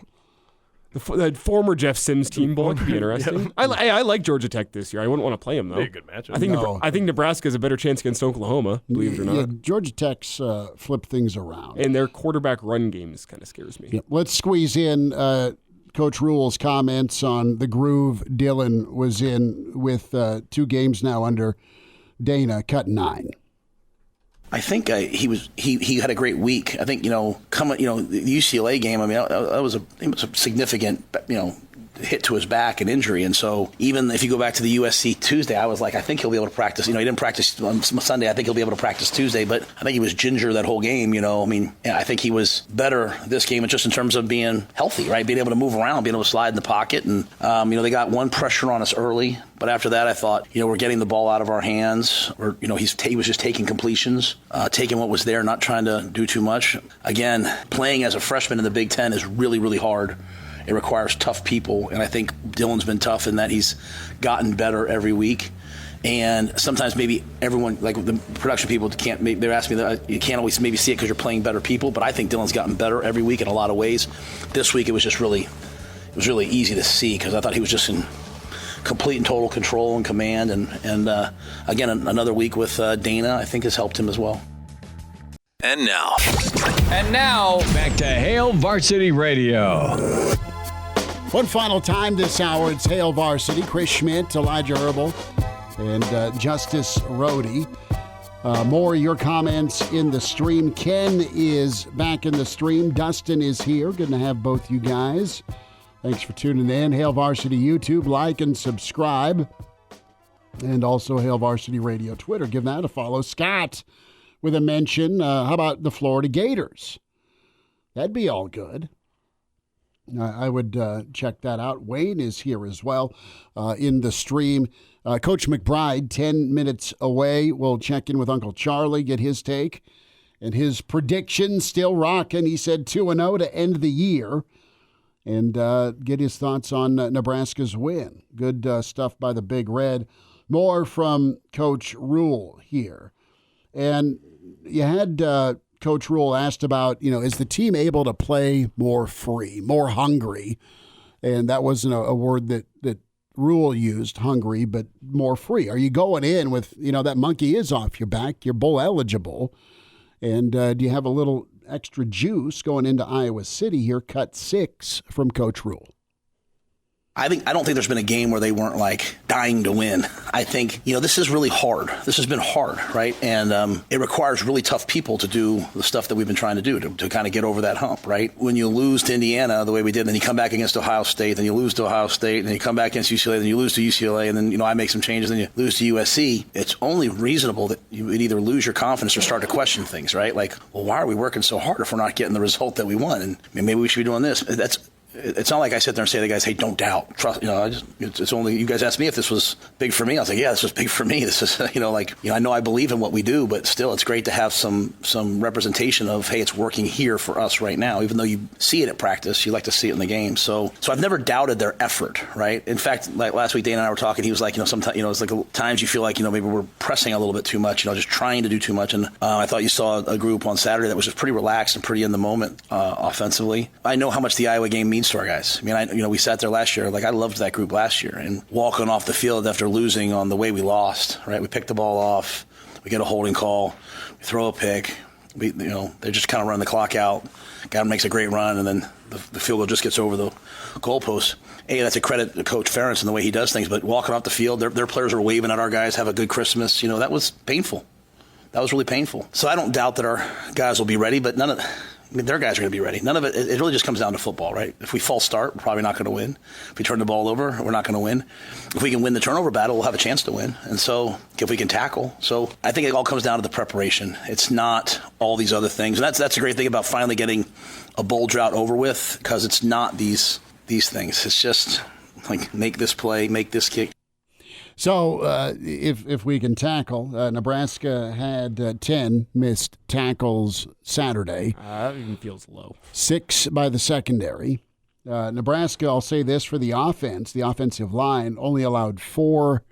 The former Jeff Sims team bowl could be interesting. Yeah. I like Georgia Tech this year. I wouldn't want to play them, though. Be a good matchup. I think Nebraska has a better chance against Oklahoma, believe it or not. Yeah, Georgia Tech's flipped things around. And their quarterback run game kind of scares me. Yeah. Let's squeeze in Coach Rhule's comments on the groove Dylan was in with 2 games now under Dana, cut 9. I think he had a great week. I think the UCLA game. I mean, that was a significant hit to his back and injury, and so even if you go back to the USC Tuesday, I was like, I think he'll be able to practice. He didn't practice on Sunday. I think he'll be able to practice Tuesday, but I think he was ginger that whole game. I think he was better this game, just in terms of being healthy, right? Being able to move around, being able to slide in the pocket, and they got one pressure on us early. But after that, I thought, we're getting the ball out of our hands. Or, he was just taking completions, taking what was there, not trying to do too much. Again, playing as a freshman in the Big Ten is really, really hard. It requires tough people, and I think Dylan's been tough in that he's gotten better every week. And sometimes maybe everyone, like the production people, they're asking me that you can't always maybe see it because you're playing better people, but I think Dylan's gotten better every week in a lot of ways. This week it was really easy to see because I thought he was just in complete and total control and command. And again, another week with Dana, I think, has helped him as well. And now, back to Hail Varsity Radio. One final time this hour, it's Hail Varsity. Chris Schmidt, Elijah Herbel, and Justice Rhody. More of your comments in the stream. Ken is back in the stream. Dustin is here. Good to have both you guys. Thanks for tuning in. Hail Varsity YouTube, like and subscribe. And also Hail Varsity Radio Twitter. Give that a follow. Scott with a mention. How about the Florida Gators? That'd be all good. I would check that out. Wayne is here as well in the stream. Coach McBride, 10 minutes away. We'll check in with Uncle Charlie, get his take. And his prediction still rocking. He said 2-0 to end the year. And get his thoughts on Nebraska's win. Good stuff by the Big Red. More from Coach Rhule here. And you had Coach Rhule asked about, is the team able to play more free, more hungry? And that wasn't a word that Rhule used, hungry, but more free. Are you going in with, that monkey is off your back, you're bowl eligible, and do you have a little extra juice going into Iowa City here? Cut 6 from Coach Rhule. I don't think there's been a game where they weren't like dying to win. I think, this is really hard. This has been hard, right? And it requires really tough people to do the stuff that we've been trying to do to kind of get over that hump, right? When you lose to Indiana the way we did, then you come back against Ohio State, then you lose to Ohio State, then you come back against UCLA, then you lose to UCLA, and then, I make some changes, then you lose to USC. It's only reasonable that you would either lose your confidence or start to question things, right? Like, well, why are we working so hard if we're not getting the result that we want? And maybe we should be doing this. It's not like I sit there and say to the guys, hey, don't doubt. Trust, it's only, you guys asked me if this was big for me. I was like, yeah, this was big for me. This is, I know I believe in what we do, but still it's great to have some representation of, hey, it's working here for us right now. Even though you see it at practice, you like to see it in the game. So I've never doubted their effort, right? In fact, like last week, Dana and I were talking, he was like, sometimes, it's like times you feel like, maybe we're pressing a little bit too much, just trying to do too much. And I thought you saw a group on Saturday that was just pretty relaxed and pretty in the moment offensively. I know how much the Iowa game means to our guys. I mean, we sat there last year. Like, I loved that group last year. And walking off the field after losing on the way we lost, right? We pick the ball off. We get a holding call. We throw a pick. They're just kind of running the clock out. Guy makes a great run, and then the field goal just gets over the goalpost. Hey, that's a credit to Coach Ferentz and the way he does things. But walking off the field, their players were waving at our guys, have a good Christmas. That was painful. That was really painful. So I don't doubt that our guys will be ready, but their guys are going to be ready. None of it really just comes down to football, right? If we false start, we're probably not going to win. If we turn the ball over, we're not going to win. If we can win the turnover battle, we'll have a chance to win. And so if we can tackle. So I think it all comes down to the preparation. It's not all these other things. And that's a great thing about finally getting a bowl drought over with, because it's not these things. It's just like, make this play, make this kick. So if we can tackle, Nebraska had 10 missed tackles Saturday. That even feels low. 6 by the secondary. Nebraska, I'll say this for the offense, the offensive line only allowed 4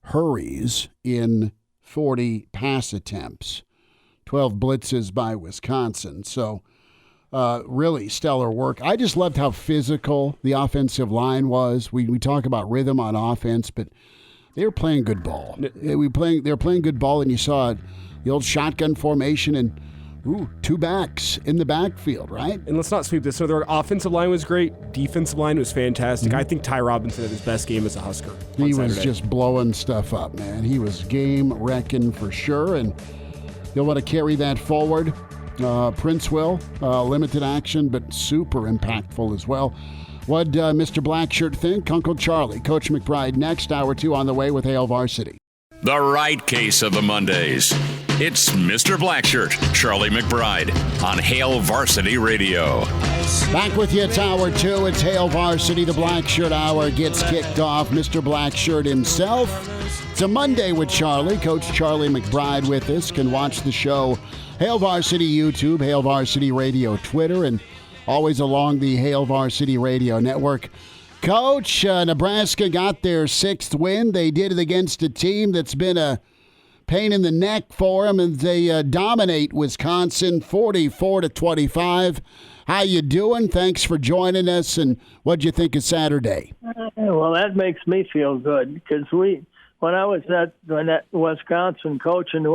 hurries in 40 pass attempts, 12 blitzes by Wisconsin. So really stellar work. I just loved how physical the offensive line was. We talk about rhythm on offense, but they were playing good ball. They were playing good ball, and you saw the old shotgun formation and 2 backs in the backfield, right? And let's not sweep this. So their offensive line was great. Defensive line was fantastic. I think Ty Robinson had his best game as a Husker. He was just blowing stuff up, man. He was game wrecking for sure, and he'll want to carry that forward. Prince will, limited action, but super impactful as well. What'd Mr. Blackshirt think? Uncle Charlie, Coach McBride, next hour 2 on the way with Hail Varsity. The right case of the Mondays. It's Mr. Blackshirt, Charlie McBride, on Hail Varsity Radio. Back with you, it's hour 2. It's Hail Varsity. The Blackshirt Hour gets kicked off. Mr. Blackshirt himself. It's a Monday with Charlie. Coach Charlie McBride with us. Can watch the show Hail Varsity YouTube, Hail Varsity Radio Twitter, and always along the Hail Varsity Radio Network. Coach, Nebraska got their 6th win. They did it against a team that's been a pain in the neck for them, and they dominate Wisconsin 44-25. How you doing? Thanks for joining us, and what'd you think of Saturday? Well, that makes me feel good, because when I was at Wisconsin coaching,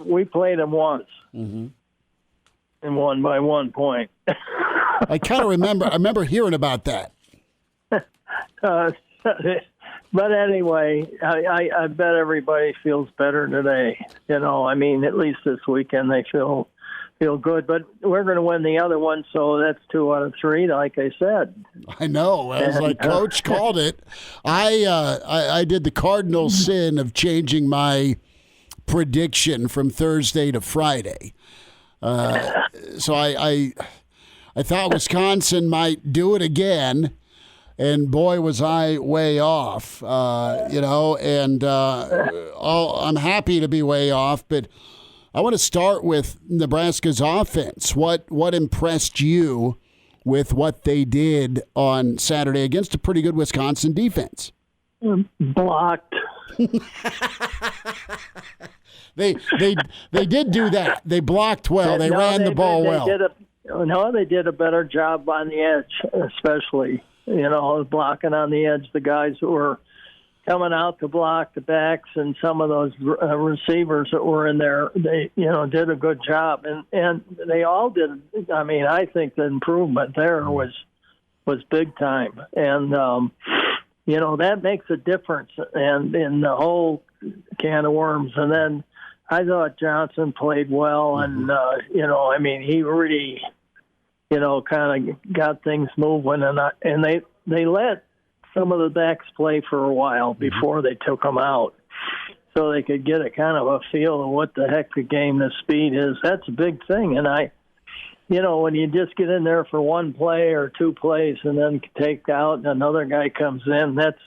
we played them once. Mm-hmm. And won by 1 point. I kind of remember. I remember hearing about that. But anyway, I bet everybody feels better today. I mean, at least this weekend they feel good. But we're going to win the other one, so that's 2 out of 3, like I said. I know. I was like, Coach called it. I did the cardinal sin of changing my prediction from Thursday to Friday. So I thought Wisconsin might do it again, and boy, was I way off, and I'm happy to be way off, but I want to start with Nebraska's offense. What impressed you with what they did on Saturday against a pretty good Wisconsin defense? Blocked. They did do that. They blocked well. They ran the ball well. They did a better job on the edge, especially, blocking on the edge. The guys who were coming out to block the backs and some of those receivers that were in there, they, did a good job. And they all did. I mean, I think the improvement there was was big time, and that makes a difference, and in the whole can of worms. And then I thought Johnson played well, and he really, kind of got things moving, and they let some of the backs play for a while before they took them out, so they could get a kind of a feel of what the heck the game, the speed is. That's a big thing, and when you just get in there for one play or two plays and then take out and another guy comes in, that's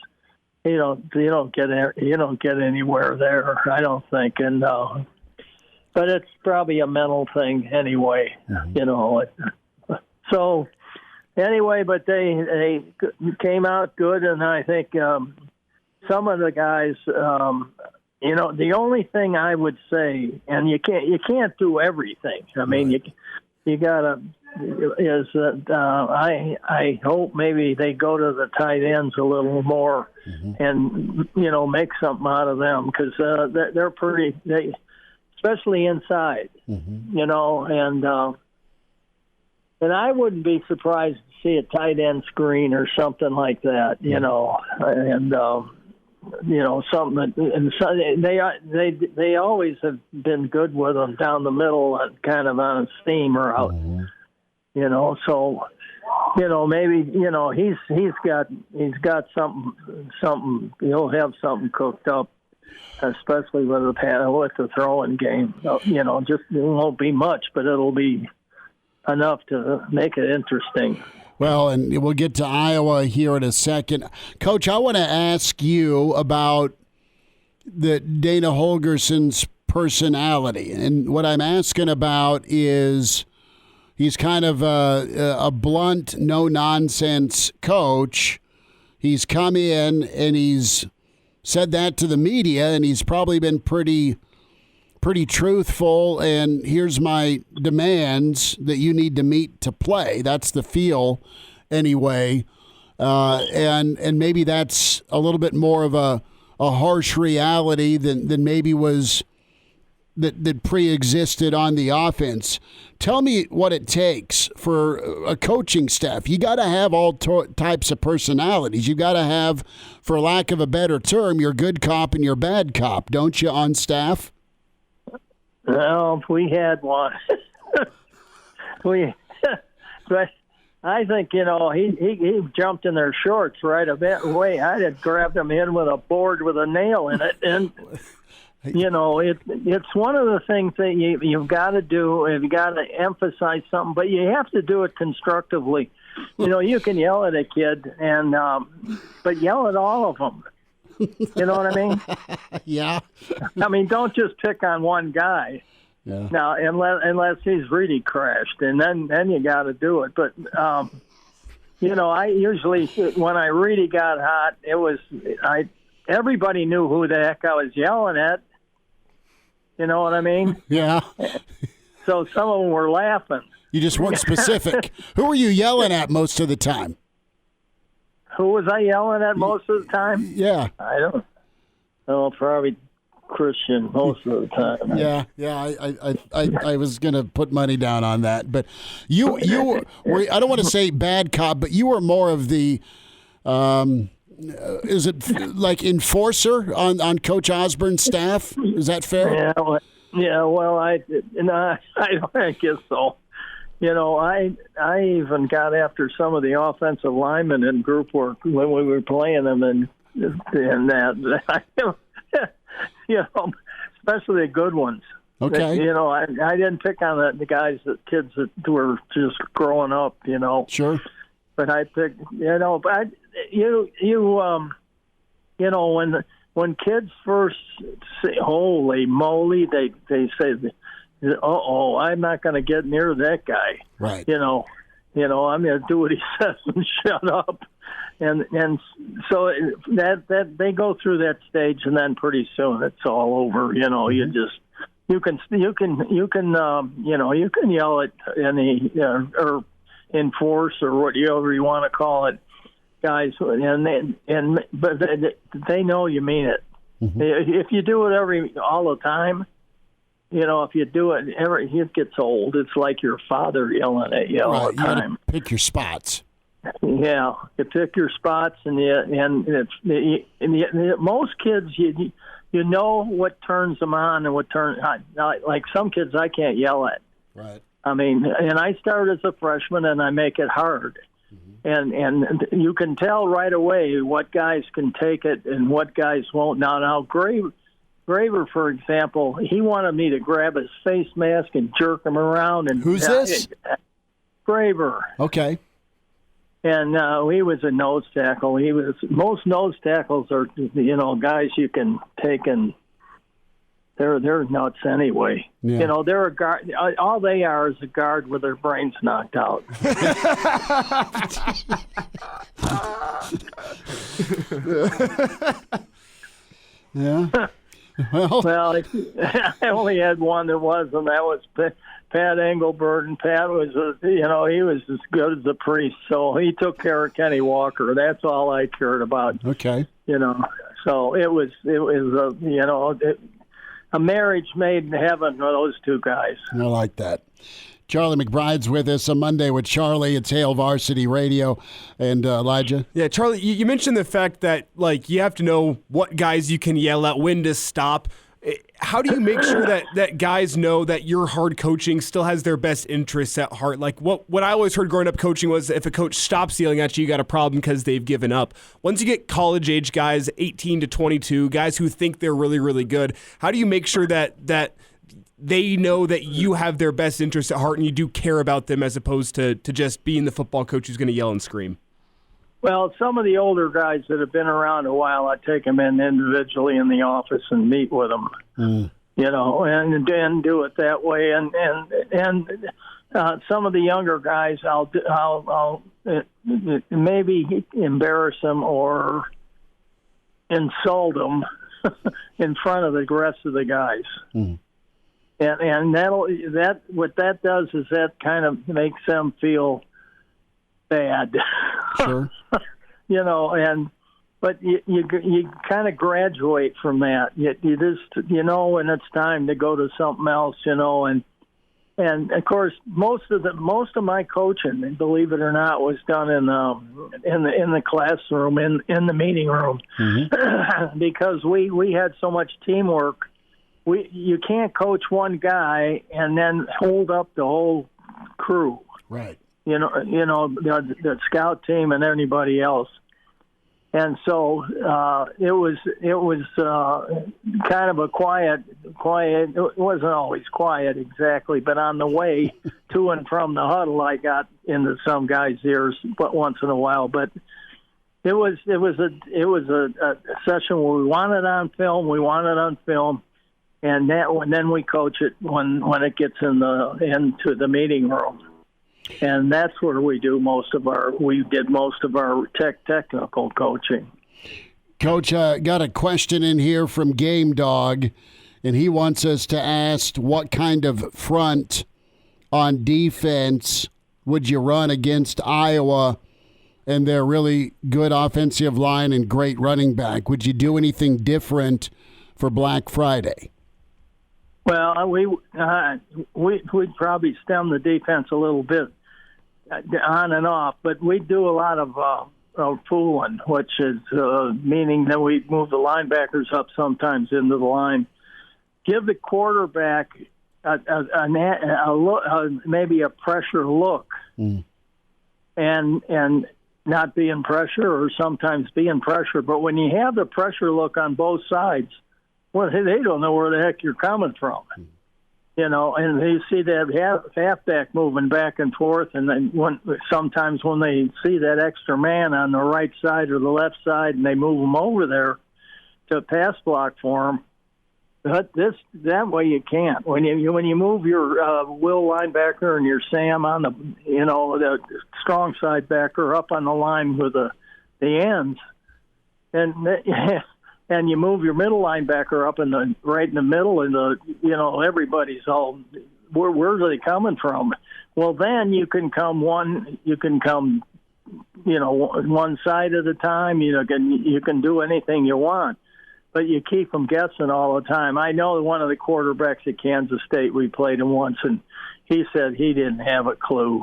you don't get anywhere there, I don't think. And but it's probably a mental thing anyway, So anyway, but they came out good, and I think some of the guys, the only thing I would say, and you can't do everything. I mean, you gotta is that I hope maybe they go to the tight ends a little more, and make something out of them, because they're pretty, especially inside, and I wouldn't be surprised to see a tight end screen or something like that, something that, and so they always have been good with them down the middle and kind of on a steam route, so maybe he's got something he'll have something cooked up, especially with the throwing game. Just it won't be much, but it'll be enough to make it interesting. Well, and we'll get to Iowa here in a second. Coach, I want to ask you about the Dana Holgerson's personality. And what I'm asking about is he's kind of a blunt, no-nonsense coach. He's come in and he's said that to the media, and he's probably been pretty truthful, and here's my demands that you need to meet to play. That's the feel anyway. And maybe that's a little bit more of a harsh reality than maybe was that pre-existed on the offense. Tell me what it takes for a coaching staff. You got to have all types of personalities. You got to have, for lack of a better term, your good cop and your bad cop, don't you, on staff? Well, we had one. But I think, he jumped in their shorts right away. I had grabbed him in with a board with a nail in it. And, it's one of the things that you've got to do. You've got to emphasize something, but you have to do it constructively. You can yell at a kid, but yell at all of them. You know what I mean? Yeah. I mean, don't just pick on one guy. Yeah. Now, unless he's really crashed, and then you got to do it. But I usually, when I really got hot, everybody knew who the heck I was yelling at. You know what I mean? Yeah. So some of them were laughing. You just weren't specific. Who were you yelling at most of the time? Who was I yelling at most of the time? Yeah. I don't know, probably Christian most of the time. Yeah. I was going to put money down on that. But you were, I don't want to say bad cop, but you were more of the, is it like enforcer on Coach Osborne's staff? Is that fair? Yeah, well, I guess so. I even got after some of the offensive linemen in group work when we were playing them, and that, especially the good ones. Okay. I didn't pick on the guys, the kids that were just growing up. Sure. But I picked, when kids first say, "Holy moly," they say, "Uh-oh, I'm not going to get near that guy." Right. I'm going to do what he says and shut up. And so that they go through that stage, and then pretty soon it's all over. You can yell at any or enforce or whatever you want to call it, guys, but they know you mean it. Mm-hmm. If you do it all the time, if you do it it gets old. It's like your father yelling at you all the time. You gotta pick your spots. Yeah, you pick your spots, and most kids, you know what turns them on and what turns. Like some kids, I can't yell at. Right. I mean, and I start as a freshman, and I make it hard. And you can tell right away what guys can take it and what guys won't. Now Graver, for example, he wanted me to grab his face mask and jerk him around. And who's this? Graver. Okay. And he was a nose tackle. Most nose tackles are, guys you can take, and they're nuts anyway. Yeah. They're a guard. All they are is a guard with their brains knocked out. Yeah. Well, I only had one that was, and that was Pat Engelbert, and Pat was, he was as good as a priest. So he took care of Kenny Walker. That's all I cared about. Okay. So it was a marriage made in heaven for those two guys. I like that. Charlie McBride's with us on Monday with Charlie. It's Hail Varsity Radio. And Elijah? Yeah, Charlie, you mentioned the fact that, you have to know what guys you can yell at, when to stop. How do you make sure that guys know that your hard coaching still has their best interests at heart? Like what I always heard growing up coaching was if a coach stops yelling at you, you got a problem because they've given up. Once you get college-age guys, 18 to 22, guys who think they're really, really good, how do you make sure that they know that you have their best interests at heart and you do care about them as opposed to just being the football coach who's going to yell and scream? Well, some of the older guys that have been around a while, I take them in individually in the office and meet with them, and do it that way. And some of the younger guys, I'll maybe embarrass them or insult them in front of the rest of the guys. Mm. And what that does is that kind of makes them feel bad. Sure. But you kind of graduate from that. You just when it's time to go to something else, and of course most of my coaching, believe it or not, was done in the classroom, in the meeting room, mm-hmm. because we had so much teamwork. You can't coach one guy and then hold up the whole crew. Right. The scout team and anybody else. And so it was kind of a quiet. It wasn't always quiet exactly, but on the way to and from the huddle, I got into some guys' ears, but once in a while. But it was a session where we want it on film. And then we coach it when it gets into the meeting room. And that's where we did most of our technical coaching. Coach, got a question in here from Game Dog, and he wants us to ask what kind of front on defense would you run against Iowa and their really good offensive line and great running back? Would you do anything different for Black Friday? Well, we'd probably stem the defense a little bit on and off, but we do a lot of fooling, which is meaning that we move the linebackers up sometimes into the line. Give the quarterback maybe a pressure look, and not be in pressure, or sometimes be in pressure. But when you have the pressure look on both sides, well, they don't know where the heck you're coming from, and you see that halfback moving back and forth, and then sometimes when they see that extra man on the right side or the left side, and they move them over there to pass block for them, that way you can't. When you move your Will linebacker and your Sam on the strong side backer up on the line with the ends, and you move your middle linebacker up right in the middle, and everybody's all, where's they coming from? Well, then you can come one side at a time. You can do anything you want, but you keep them guessing all the time. I know one of the quarterbacks at Kansas State, we played him once, and he said he didn't have a clue.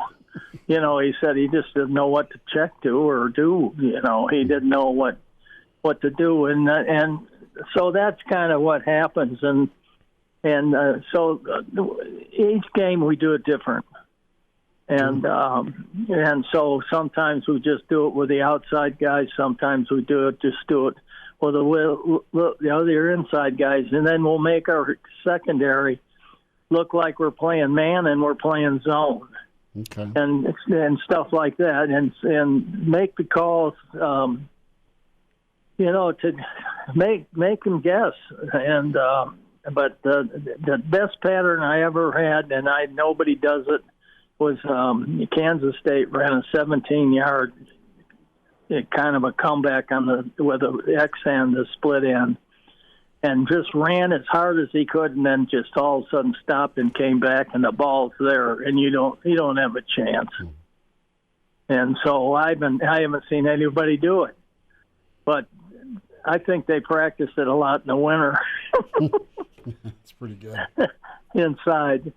He said he just didn't know what to check to or do. He didn't know what to do, and so that's kind of what happens. And so each game we do it different. And so sometimes we just do it with the outside guys. Sometimes we do it with the other inside guys, and then we'll make our secondary look like we're playing man and we're playing zone, and stuff like that, and make the calls, to make them guess. And but the best pattern I ever had, and nobody does it, was Kansas State ran a 17-yard kind of a comeback with a X end, the split end, and just ran as hard as he could, and then just all of a sudden stopped and came back, and the ball's there, and you don't have a chance. And so I haven't seen anybody do it, but I think they practiced it a lot in the winter. That's pretty good. Inside.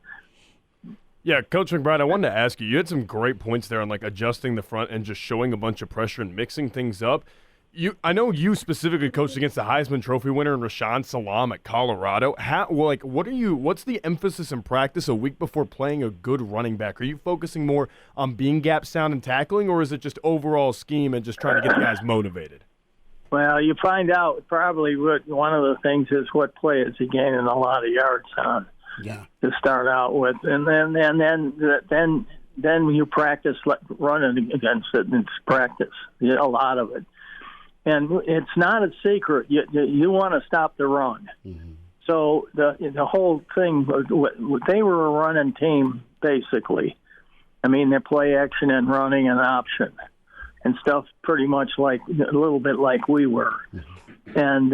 Yeah, Coach McBride, I wanted to ask you had some great points there on like adjusting the front and just showing a bunch of pressure and mixing things up. I know you specifically coached against the Heisman Trophy winner and Rashaan Salam at Colorado. What's the emphasis in practice a week before playing a good running back? Are you focusing more on being gap sound and tackling, or is it just overall scheme and just trying to get the guys motivated? Well, you find out probably one of the things is what play is he gaining a lot of yards on. Yeah. To start out with, and then you practice running against it, and it's practice, a lot of it, and it's not a secret. You want to stop the run. Mm-hmm. So the whole thing, they were a running team basically. I mean, they play action and running and option and stuff, pretty much like a little bit like we were, mm-hmm. And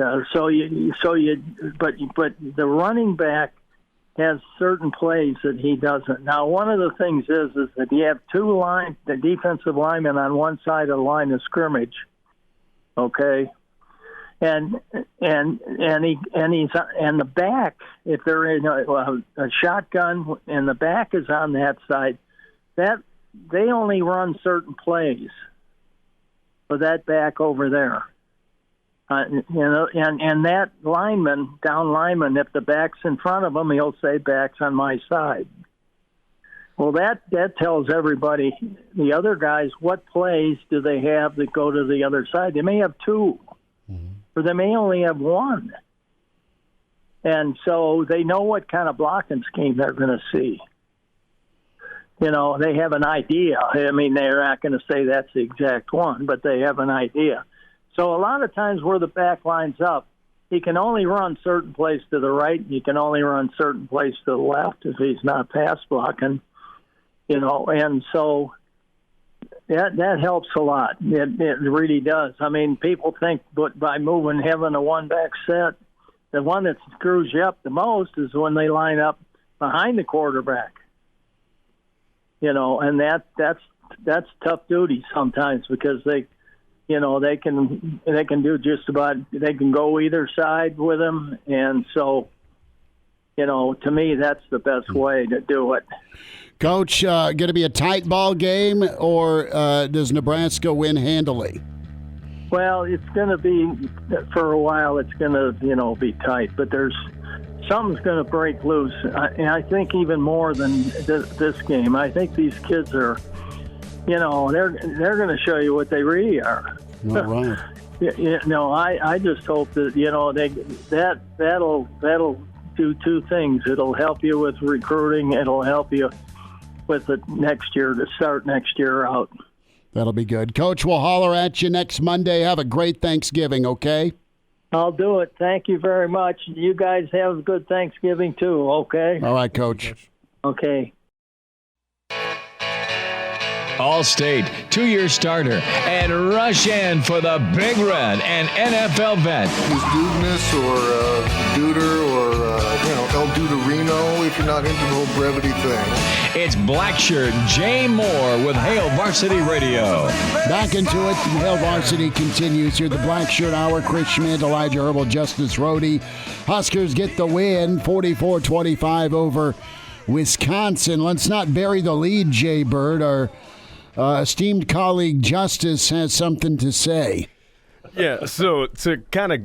but the running back has certain plays that he doesn't. Now, one of the things is that you have the defensive linemen on one side of the line of scrimmage, okay, and the back, if they're in a shotgun and the back is on that side, that they only run certain plays for that back over there. And that down lineman, if the back's in front of him, he'll say back's on my side. Well, that tells everybody, the other guys, what plays do they have that go to the other side? They may have two, mm-hmm. or they may only have one. And so they know what kind of blocking scheme they're going to see. They have an idea. I mean, they're not going to say that's the exact one, but they have an idea. So a lot of times where the back lines up, he can only run certain plays to the right. He can only run certain plays to the left if he's not pass blocking, and so that helps a lot. It really does. I mean, people think by having a one-back set, the one that screws you up the most is when they line up behind the quarterback, and that's tough duty sometimes because they can do just about, they can go either side with them. And so, to me, that's the best way to do it. Coach, going to be a tight ball game, or does Nebraska win handily? Well, it's going to be, for a while, it's going to, be tight, but something's going to break loose. And I think even more than this game. I think these kids are, they're going to show you what they really are. All right. I just hope that that'll do two things. It'll help you with recruiting. It'll help you with it next year to start next year out. That'll be good. Coach, we'll holler at you next Monday. Have a great Thanksgiving, okay? I'll do it. Thank you very much. You guys have a good Thanksgiving too, okay? All right, Coach. Okay. All-State, 2-year starter, and rush in for the Big Red and NFL vet. Is Dudeness or Duder or, El Duderino if you're not into the whole brevity thing. It's Blackshirt Jay Moore with Hail Varsity Radio. Back into it. Hail Varsity continues here. The Blackshirt Hour. Chris Schmidt, Elijah Herbel, Justice Rhody. Huskers get the win, 44-25 over Wisconsin. Let's not bury the lead, Jay Bird. Our esteemed colleague Justice has something to say. Yeah, so to kind of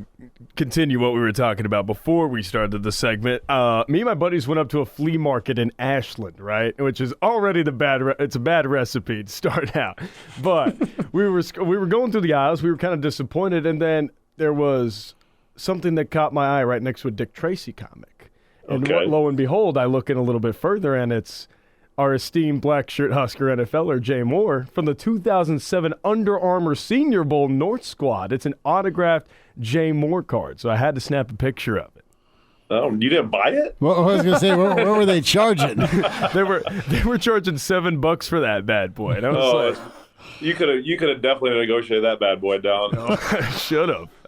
continue what we were talking about before we started the segment, me and my buddies went up to a flea market in Ashland, right? Which is already it's a bad recipe to start out. But we were going through the aisles, we were kind of disappointed, and then there was something that caught my eye right next to a Dick Tracy comic. And lo and behold, I look in a little bit further, and it's our esteemed Blackshirt Husker NFLer Jay Moore from the 2007 Under Armour Senior Bowl North Squad. It's an autographed Jay Moore card, so I had to snap a picture of it. Oh, you didn't buy it? Well, I was going to say, what were they charging? They were charging $7 for that bad boy. And I was like, you could have definitely negotiated that bad boy down. Oh,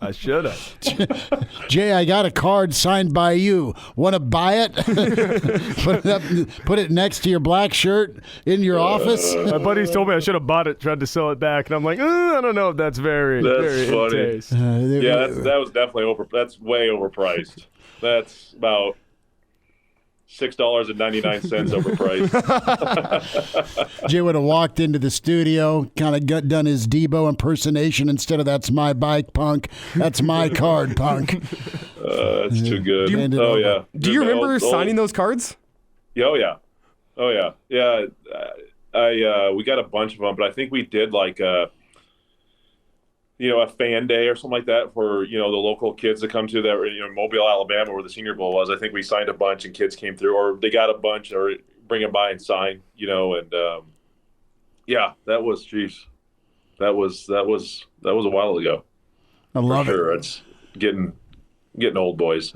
I should have. Jay, I got a card signed by you. Want to buy it? Put it next to your black shirt in your office. My buddies told me I should have bought it, tried to sell it back, and I'm like, I don't know if that's very funny. in taste. That was definitely that's way overpriced. That's about $6.99 overpriced. Jay would have walked into the studio, kind of done his Debo impersonation instead of "That's my bike, punk. That's my card, punk." That's too good. Yeah. Do you remember signing those cards? Oh yeah. Yeah. We got a bunch of them, but I think we did like a fan day or something like that for, the local kids that come to that, Mobile, Alabama, where the Senior Bowl was. I think we signed a bunch and kids came through, or they got a bunch or bring them by and sign, and that was, geez, that was a while ago. I love it. It's getting old, boys.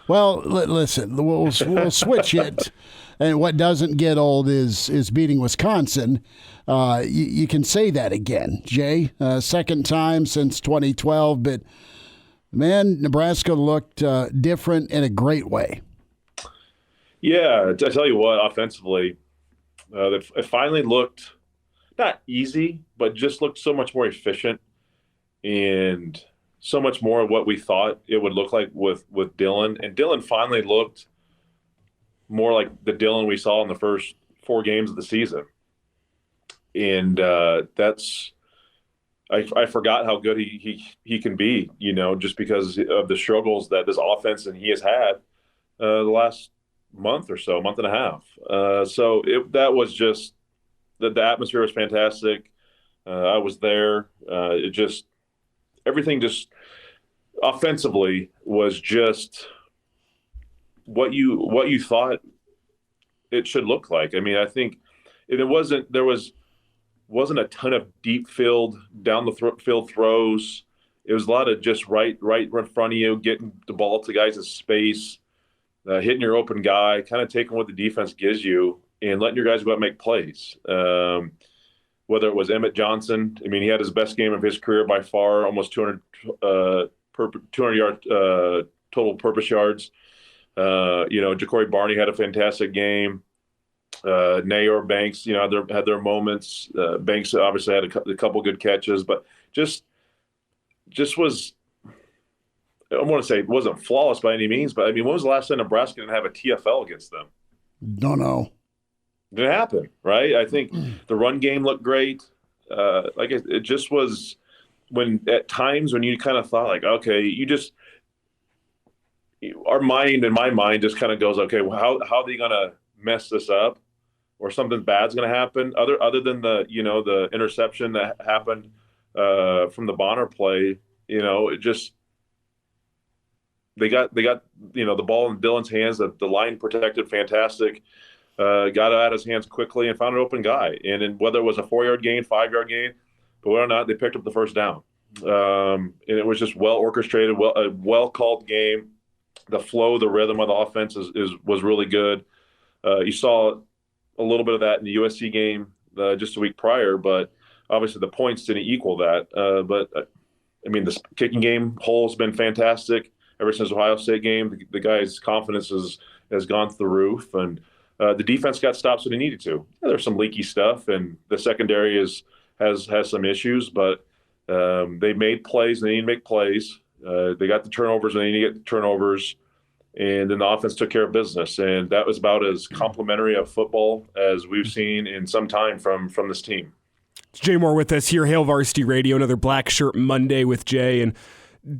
Well, listen, we'll switch it. And what doesn't get old is beating Wisconsin. You can say that again, Jay. Second time since 2012, but man, Nebraska looked different in a great way. Yeah, I tell you what, offensively, it finally looked not easy, but just looked so much more efficient and so much more what we thought it would look like with Dylan. And Dylan finally looked more like the Dylan we saw in the first 4 games of the season. And I forgot how good he can be, just because of the struggles that this offense and he has had the last month or so, month and a half. That was just the atmosphere was fantastic. I was there. Everything just offensively was just what you thought it should look like. I mean, I think there wasn't a ton of deep field down the field throws. It was a lot of just right in front of you, getting the ball to guys in space, hitting your open guy, kind of taking what the defense gives you and letting your guys go out and make plays. Whether it was Emmett Johnson, I mean, he had his best game of his career by far, almost 200 yard total purpose yards. Ja'Cory Barney had a fantastic game. Nayor Banks, had their moments. Banks obviously had a couple good catches, but just was. I want to say it wasn't flawless by any means, but I mean, when was the last time Nebraska didn't have a TFL against them? Don't know. Didn't happen, right? I think the run game looked great. It just was at times when you kind of thought like, okay, our mind and my mind just kind of goes, okay, well, how are they going to mess this up, or something bad's going to happen? Other than the interception that happened from the Bonner play, it just they got the ball in Dylan's hands. The line protected fantastic. Got it out of his hands quickly and found an open guy. And then whether it was a 4-yard gain, 5-yard gain, but whether or not they picked up the first down, and it was just well orchestrated, a well called game. The flow, the rhythm of the offense was really good. You saw a little bit of that in the USC game just a week prior, but obviously the points didn't equal that. I mean, the kicking game whole's been fantastic ever since the Ohio State game. The guy's confidence has gone through the roof, and the defense got stops when they needed to. There's some leaky stuff, and the secondary has some issues, but they made plays and they need to make plays. They got the turnovers and they need to get the turnovers. And then the offense took care of business. And that was about as complimentary of football as we've seen in some time from this team. It's Jay Moore with us here, Hail Varsity Radio, another Black Shirt Monday with Jay. And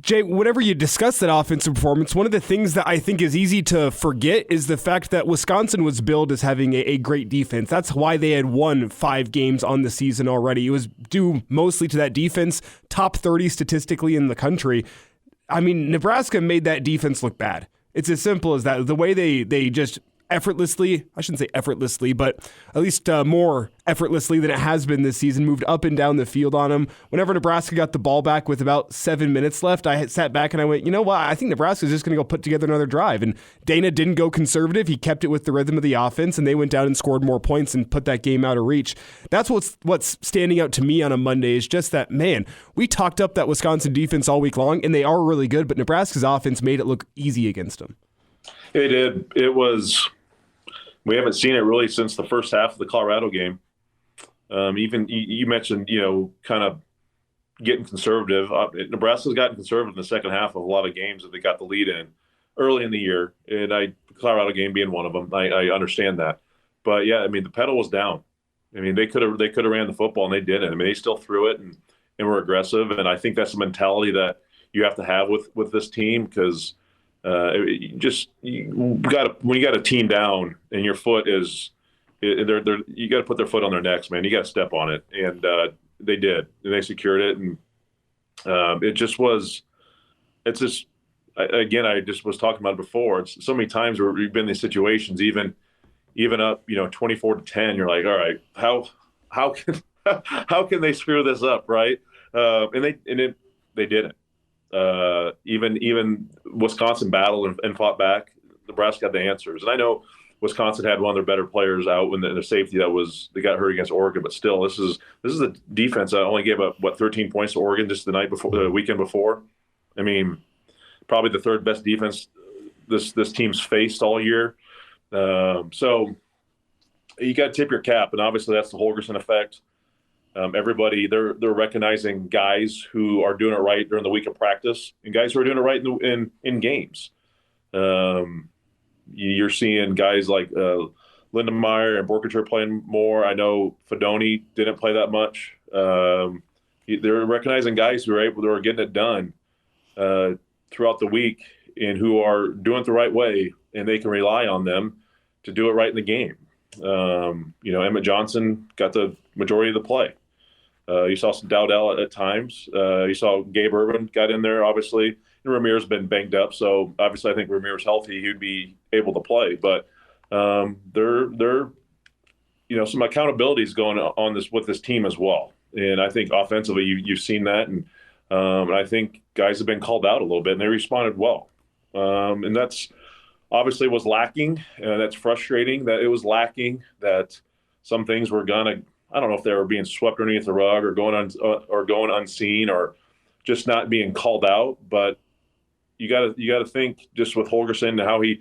Jay, whenever you discuss that offensive performance, one of the things that I think is easy to forget is the fact that Wisconsin was billed as having a great defense. That's why they had won 5 games on the season already. It was due mostly to that defense, top 30 statistically in the country. I mean, Nebraska made that defense look bad. It's as simple as that. The way they just effortlessly, I shouldn't say effortlessly, but at least more effortlessly than it has been this season, moved up and down the field on them. Whenever Nebraska got the ball back with about 7 minutes left, I had sat back and I went, you know what? I think Nebraska's just going to go put together another drive. And Dana didn't go conservative. He kept it with the rhythm of the offense, and they went down and scored more points and put that game out of reach. That's what's standing out to me on a Monday is just that, man, we talked up that Wisconsin defense all week long, and they are really good, but Nebraska's offense made it look easy against them. It did. It was... We haven't seen it really since the first half of the Colorado game. Even you mentioned, kind of getting conservative. Nebraska's gotten conservative in the second half of a lot of games that they got the lead in early in the year, and the Colorado game being one of them. I understand that, but yeah, I mean the pedal was down. I mean they could have ran the football and they didn't. I mean they still threw it and were aggressive, and I think that's a mentality that you have to have with this team because. When you got a team down and your foot is, you got to put their foot on their necks, man. You got to step on it, and they did, and they secured it, and it just was. It's just again, I just was talking about it before. It's so many times where we've been in these situations, even up, 24-10. You're like, all right, how can they screw this up, right? And they didn't. Even Wisconsin battled and fought back. Nebraska had the answers, and I know Wisconsin had one of their better players out when the safety that got hurt against Oregon. But still, this is the defense that only gave up 13 points to Oregon just the weekend before. I mean, probably the third best defense this team's faced all year. So you got to tip your cap, and obviously that's the Holgorsen effect. Everybody, they're recognizing guys who are doing it right during the week of practice and guys who are doing it right in games. You're seeing guys like Lindenmeyer and Borkature playing more. I know Fedoni didn't play that much. They're recognizing guys who are getting it done throughout the week and who are doing it the right way, and they can rely on them to do it right in the game. Emmett Johnson got the majority of the play. You saw some Dowdell at times. You saw Gabe Urban got in there, obviously. And Ramirez been banged up, so obviously I think Ramirez healthy, he'd be able to play. But they're some accountability is going on with this team as well. And I think offensively you've seen that, and I think guys have been called out a little bit, and they responded well. And that's obviously was lacking, and that's frustrating that it was lacking. That some things were gonna. I don't know if they were being swept underneath the rug or going unseen or just not being called out. But you got to think just with Holgorsen and how he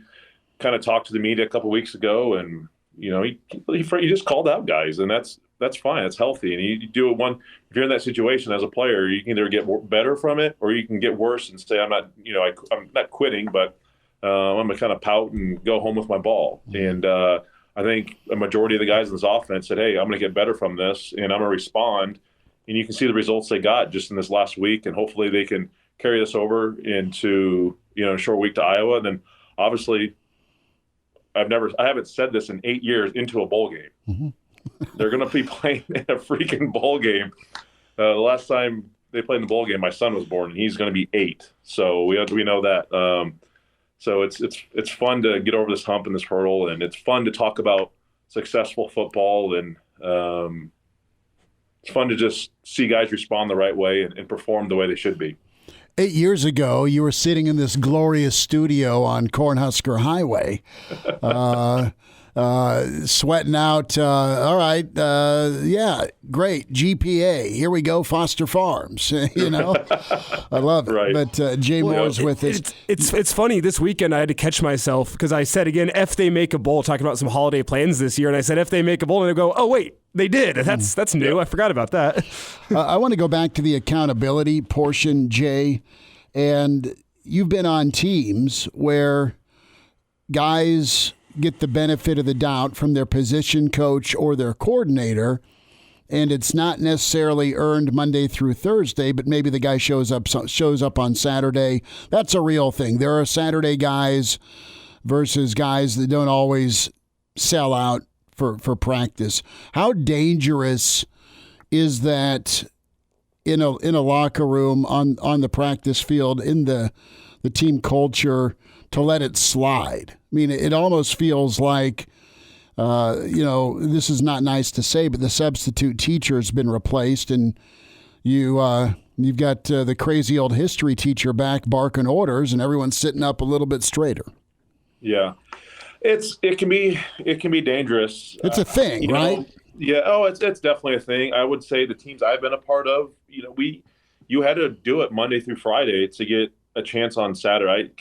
kind of talked to the media a couple of weeks ago, and he just called out guys, and that's fine. It's healthy, and you do it if you're in that situation as a player, you can either get better from it or you can get worse and say I'm not quitting, but I'm gonna kind of pout and go home with my ball. And I think a majority of the guys in this offense said, hey, I'm going to get better from this, and I'm going to respond. And you can see the results they got just in this last week, and hopefully they can carry this over into a short week to Iowa. And then obviously I haven't said this in 8 years, into a bowl game. Mm-hmm. They're going to be playing in a freaking bowl game. The last time they played in the bowl game, my son was born, and he's going to be 8. So we know that. So it's fun to get over this hump and this hurdle, and it's fun to talk about successful football, and it's fun to just see guys respond the right way and perform the way they should be. 8 years ago, you were sitting in this glorious studio on Cornhusker Highway, sweating out. All right, yeah, great GPA. Here we go, Foster Farms. I love it. Right. But Jay Moore's with us. It's funny. This weekend I had to catch myself because I said again, if they make a bowl, talking about some holiday plans this year, and I said if they make a bowl, and they go, oh wait, they did. That's new. I forgot about that. I want to go back to the accountability portion, Jay, and you've been on teams where guys get the benefit of the doubt from their position coach or their coordinator, and it's not necessarily earned Monday through Thursday, but maybe the guy shows up on Saturday. That's a real thing. There are Saturday guys versus guys that don't always sell out for practice. How dangerous is that in a locker room, on the practice field, in the team culture, to let it slide? I mean, it almost feels like, this is not nice to say, but the substitute teacher has been replaced, and you've got the crazy old history teacher back barking orders, and everyone's sitting up a little bit straighter. Yeah, it can be dangerous. It's a thing, right? It's definitely a thing. I would say the teams I've been a part of, you had to do it Monday through Friday to get a chance on Saturday.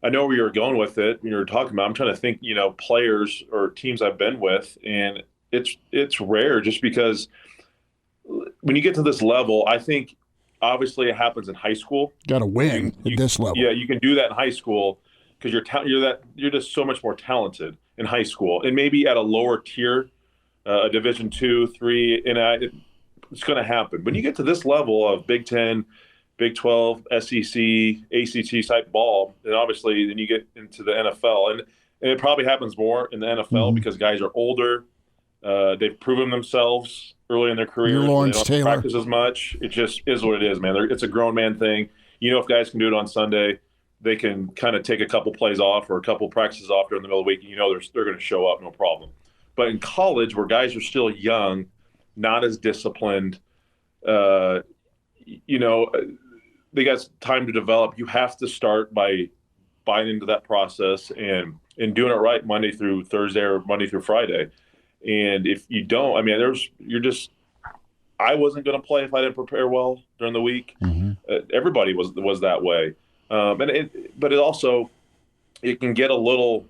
I know where you were going with it when you were talking about. I'm trying to think, players or teams I've been with, and it's rare just because when you get to this level, I think obviously it happens in high school. Got to win at this level. Yeah, you can do that in high school because you're just so much more talented in high school, and maybe at a lower tier, Division 2, 3, and it's going to happen. When you get to this level of Big 10, Big 12, SEC, ACT type ball, and obviously then you get into the NFL, and it probably happens more in the NFL because guys are older, they've proven themselves early in their career. Lawrence they don't Taylor. practice as much. It just is what it is, man. It's a grown man thing. If guys can do it on Sunday, they can kind of take a couple plays off or a couple practices off during the middle of the week. They're going to show up, no problem. But in college, where guys are still young, not as disciplined, they got time to develop. You have to start by buying into that process and doing it right Monday through Thursday or Monday through Friday. And if you don't, I wasn't going to play if I didn't prepare well during the week. Everybody was that way. But it can get a little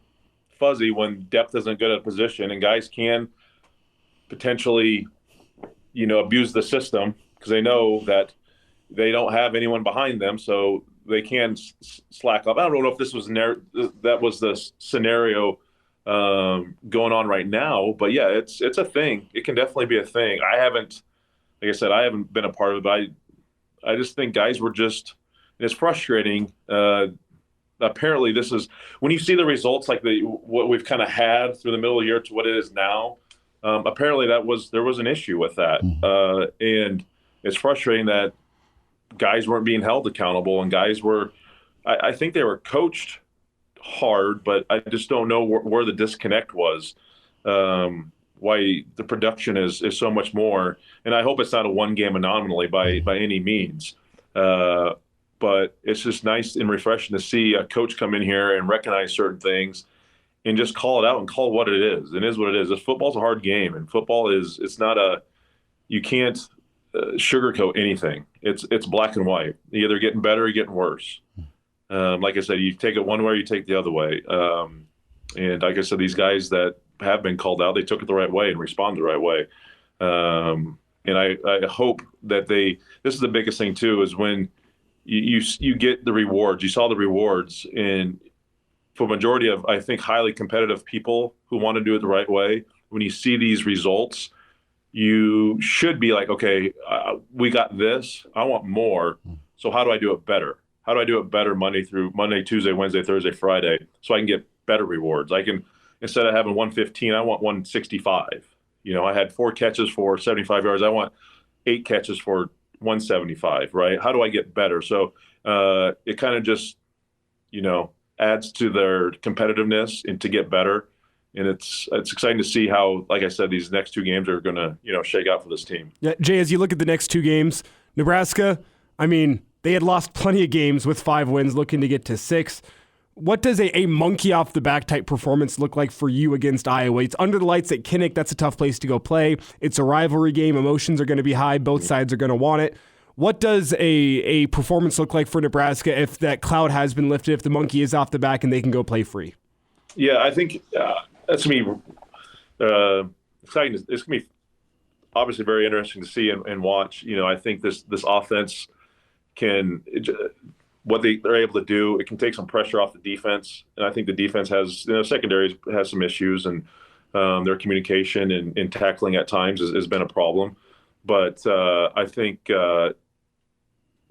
fuzzy when depth isn't good at a position, and guys can potentially, abuse the system because they know that they don't have anyone behind them, so they can slack off. I don't know if this was that was the scenario going on right now, but yeah, it's a thing. It can definitely be a thing. I haven't been a part of it, but I just think guys were just. It's frustrating. Apparently, this is when you see the results like what we've kind of had through the middle of the year to what it is now. Apparently, there was an issue with that, and it's frustrating that guys weren't being held accountable, and guys were. I think they were coached hard, but I just don't know where the disconnect was. Why the production is so much more, and I hope it's not a one-game anomaly by any means. But it's just nice and refreshing to see a coach come in here and recognize certain things and just call it out and call it what it is. It is what it is. Football's a hard game, and football it's not you can't sugarcoat anything. It's black and white. You're either getting better or you're getting worse. Like I said, you take it one way or you take the other way. And like I said, these guys that have been called out, they took it the right way and responded the right way. And I hope that this is the biggest thing too, is when you get the rewards. You saw the rewards, and for a majority of, I think, highly competitive people who want to do it the right way, when you see these results, you should be like, okay, we got this. I want more. So how do I do it better? How do I do it better Monday, Tuesday, Wednesday, Thursday, Friday, so I can get better rewards? I can, instead of having 115, I want 165. I had 4 catches for 75 yards. I want 8 catches for 175, right? How do I get better? So it kind of just, adds to their competitiveness and to get better. And it's exciting to see how, like I said, these next 2 games are going to, shake out for this team. Yeah, Jay, as you look at the next 2 games, Nebraska, they had lost plenty of games with 5 wins, looking to get to 6. What does a monkey off the back type performance look like for you against Iowa? It's under the lights at Kinnick. That's a tough place to go play. It's a rivalry game. Emotions are going to be high. Both sides are going to want it. What does a performance look like for Nebraska if that cloud has been lifted, if the monkey is off the back and they can go play free? Yeah, I think that's going to be exciting. It's going to be obviously very interesting to see and watch. I think this offense can what they're able to do. It can take some pressure off the defense, and I think the defense has, secondary has some issues, and their communication and tackling at times has been a problem. But I think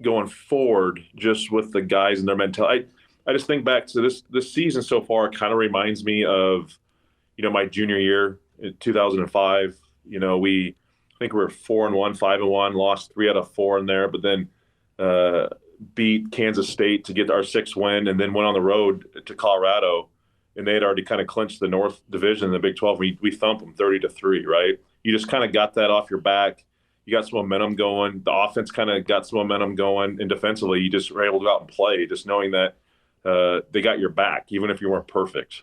going forward, just with the guys and their mentality, I just think back to this season so far. It kind of reminds me of, my junior year in 2005. I think we were 4-1, 5-1, lost 3 out of 4 in there, but then beat Kansas State to get our 6th win, and then went on the road to Colorado, and they had already kind of clinched the North Division in the Big 12. We thumped them 30-3, right? You just kind of got that off your back. You got some momentum going. The offense kind of got some momentum going, and defensively, you just were able to go out and play, just knowing that they got your back, even if you weren't perfect.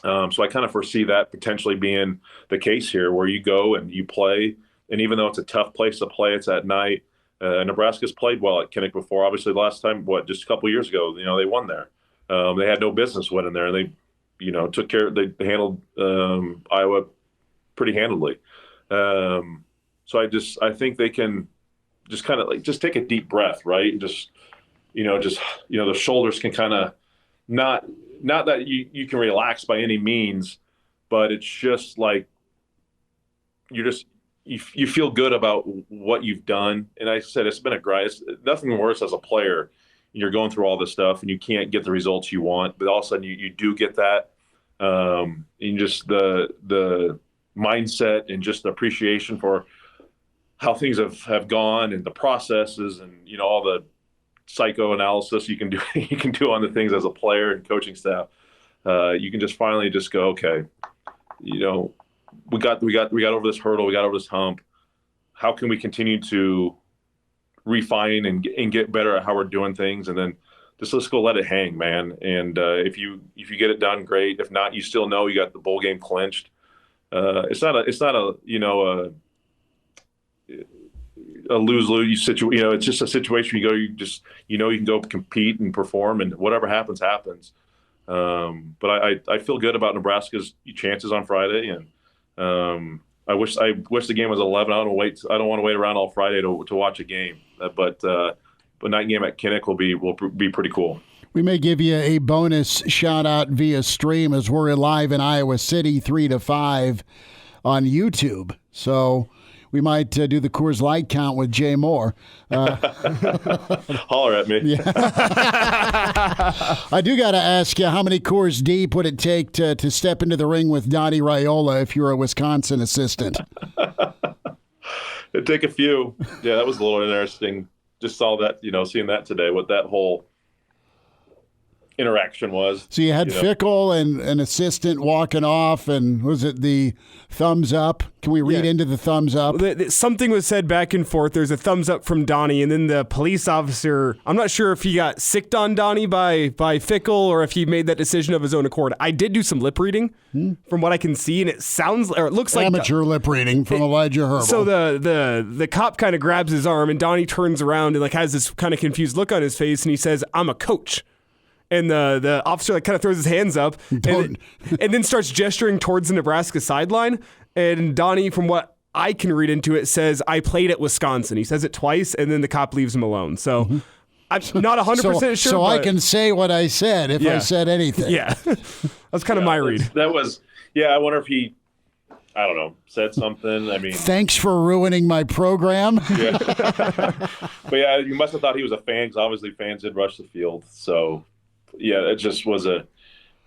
So I kind of foresee that potentially being the case here, where you go and you play, and even though it's a tough place to play, it's at night. Nebraska's played well at Kinnick before. Obviously, the last time, just a couple years ago, they won there. They had no business winning there, and they, took care. They handled Iowa pretty handily. So I think they can just kind of just take a deep breath, right? And the shoulders can kind of not that you can relax by any means, but it's just like you feel good about what you've done. And I said, it's been a grind. It's nothing worse as a player. You're going through all this stuff and you can't get the results you want, but all of a sudden you do get that. And just the mindset and just the appreciation for how things have gone and the processes and, all the psychoanalysis you can do on the things as a player and coaching staff. You can just finally just go, okay, we got over this hurdle, we got over this hump. How can we continue to refine and get better at how we're doing things? And then let's go let it hang, man. And if you get it done, great. If not, you still know you got the bowl game clinched. It's not a lose-lose situation. It's just a situation you go, you can go compete and perform, and whatever happens. But I feel good about Nebraska's chances on Friday, and I wish the game was 11. I don't want to wait around all Friday to watch a game. But night game at Kinnick will be pretty cool. We may give you a bonus shout out via stream as we're live in Iowa City 3 to 5 on YouTube. So we might do the Coors Light count with Jay Moore. Holler at me. Yeah. I do got to ask you, how many Coors deep would it take to step into the ring with Donnie Raiola if you're a Wisconsin assistant? It'd take a few. Yeah, that was a little interesting. Just saw that, seeing that today, what that whole interaction was. So you had Fickle and an assistant walking off, and was it the thumbs up? Can we read into the thumbs up? Something was said back and forth. There's a thumbs up from Donnie, and then the police officer, I'm not sure if he got sicked on Donnie by Fickle or if he made that decision of his own accord. I did do some lip reading from what I can see, and it looks like amateur lip reading from Elijah Herbel. So the cop kind of grabs his arm, and Donnie turns around and has this kind of confused look on his face, and he says, "I'm a coach." And the officer kind of throws his hands up and then starts gesturing towards the Nebraska sideline. And Donnie, from what I can read into it, says, "I played at Wisconsin." He says it twice, and then the cop leaves him alone. So I'm not 100% sure. So I can say what I said if I said anything. Yeah. That's kind of my read. That was, I wonder if he, I don't know, said something. I mean, thanks for ruining my program. Yeah. But you must have thought he was a fan, because obviously fans did rush the field. So it just was a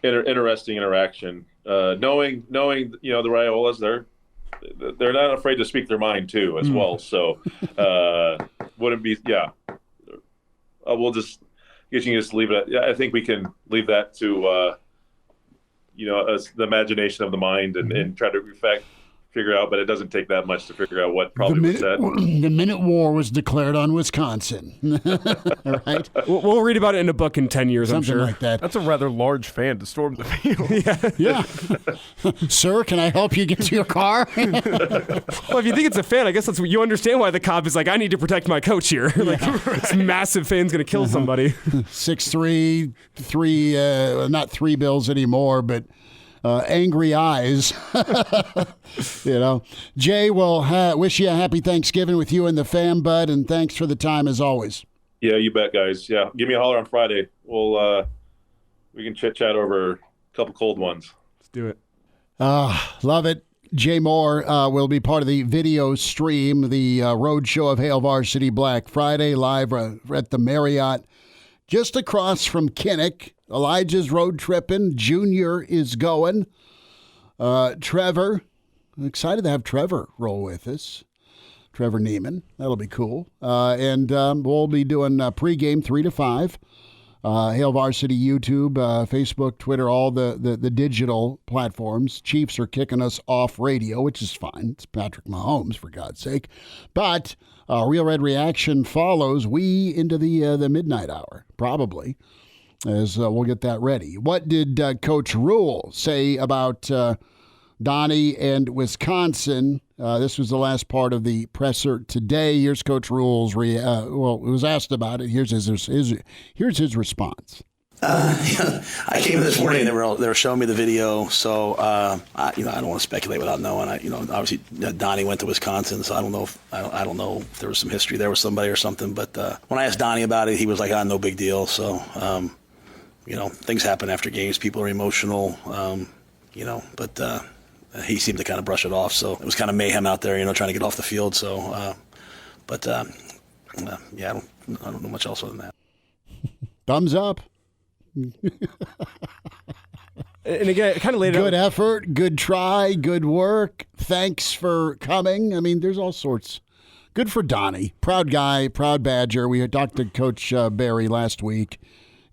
interesting interaction. Knowing the Raiolas, they're not afraid to speak their mind too, as well. So wouldn't be we'll just leave it. I think we can leave that to the imagination of the mind and try to figure out, but it doesn't take that much to figure out what probably was said. The minute war was declared on Wisconsin. Right? We'll read about it in a book in 10 years, Something I'm sure. like that. That's a rather large fan to storm the field. Yeah. Sir, can I help you get to your car? Well, if you think it's a fan, I guess that's what you understand why the cop is like, I need to protect my coach here. This massive fan's going to kill somebody. 6'3", not 3 bills anymore, but angry eyes. Jay, will wish you a happy Thanksgiving with you and the fam, bud, and thanks for the time as always. Yeah, you bet, guys. Yeah, give me a holler on Friday. We can chit-chat over a couple cold ones. Let's do it. Love it. Jay Moore will be part of the video stream, the road show of Hail Varsity Black Friday, live at the Marriott just across from Kinnick. Elijah's road tripping. Junior is going. Trevor, I'm excited to have Trevor roll with us. Trevor Neiman. That'll be cool. And we'll be doing pregame 3 to 5. Hail Varsity, YouTube, Facebook, Twitter, all the digital platforms. Chiefs are kicking us off radio, which is fine. It's Patrick Mahomes, for God's sake. But Real Red Reaction follows into the midnight hour, probably, as we'll get that ready. What did Coach Rhule say about Donnie and Wisconsin? This was the last part of the presser today. Here's Coach Rhule's it was asked about it. Here's his response. I came in this morning and they were showing me the video, so I don't want to speculate without knowing. Obviously Donnie went to Wisconsin, so I don't know if there was some history there with somebody or something. But when I asked Donnie about it, he was like, no big deal. So things happen after games. People are emotional, but. He seemed to kind of brush it off, so it was kind of mayhem out there, trying to get off the field. So, I don't know much else other than that. Thumbs up. And again, it kind of laid it out. Good effort, good try, good work. Thanks for coming. I mean, there's all sorts. Good for Donnie. Proud guy, proud Badger. We talked to Coach Barry last week,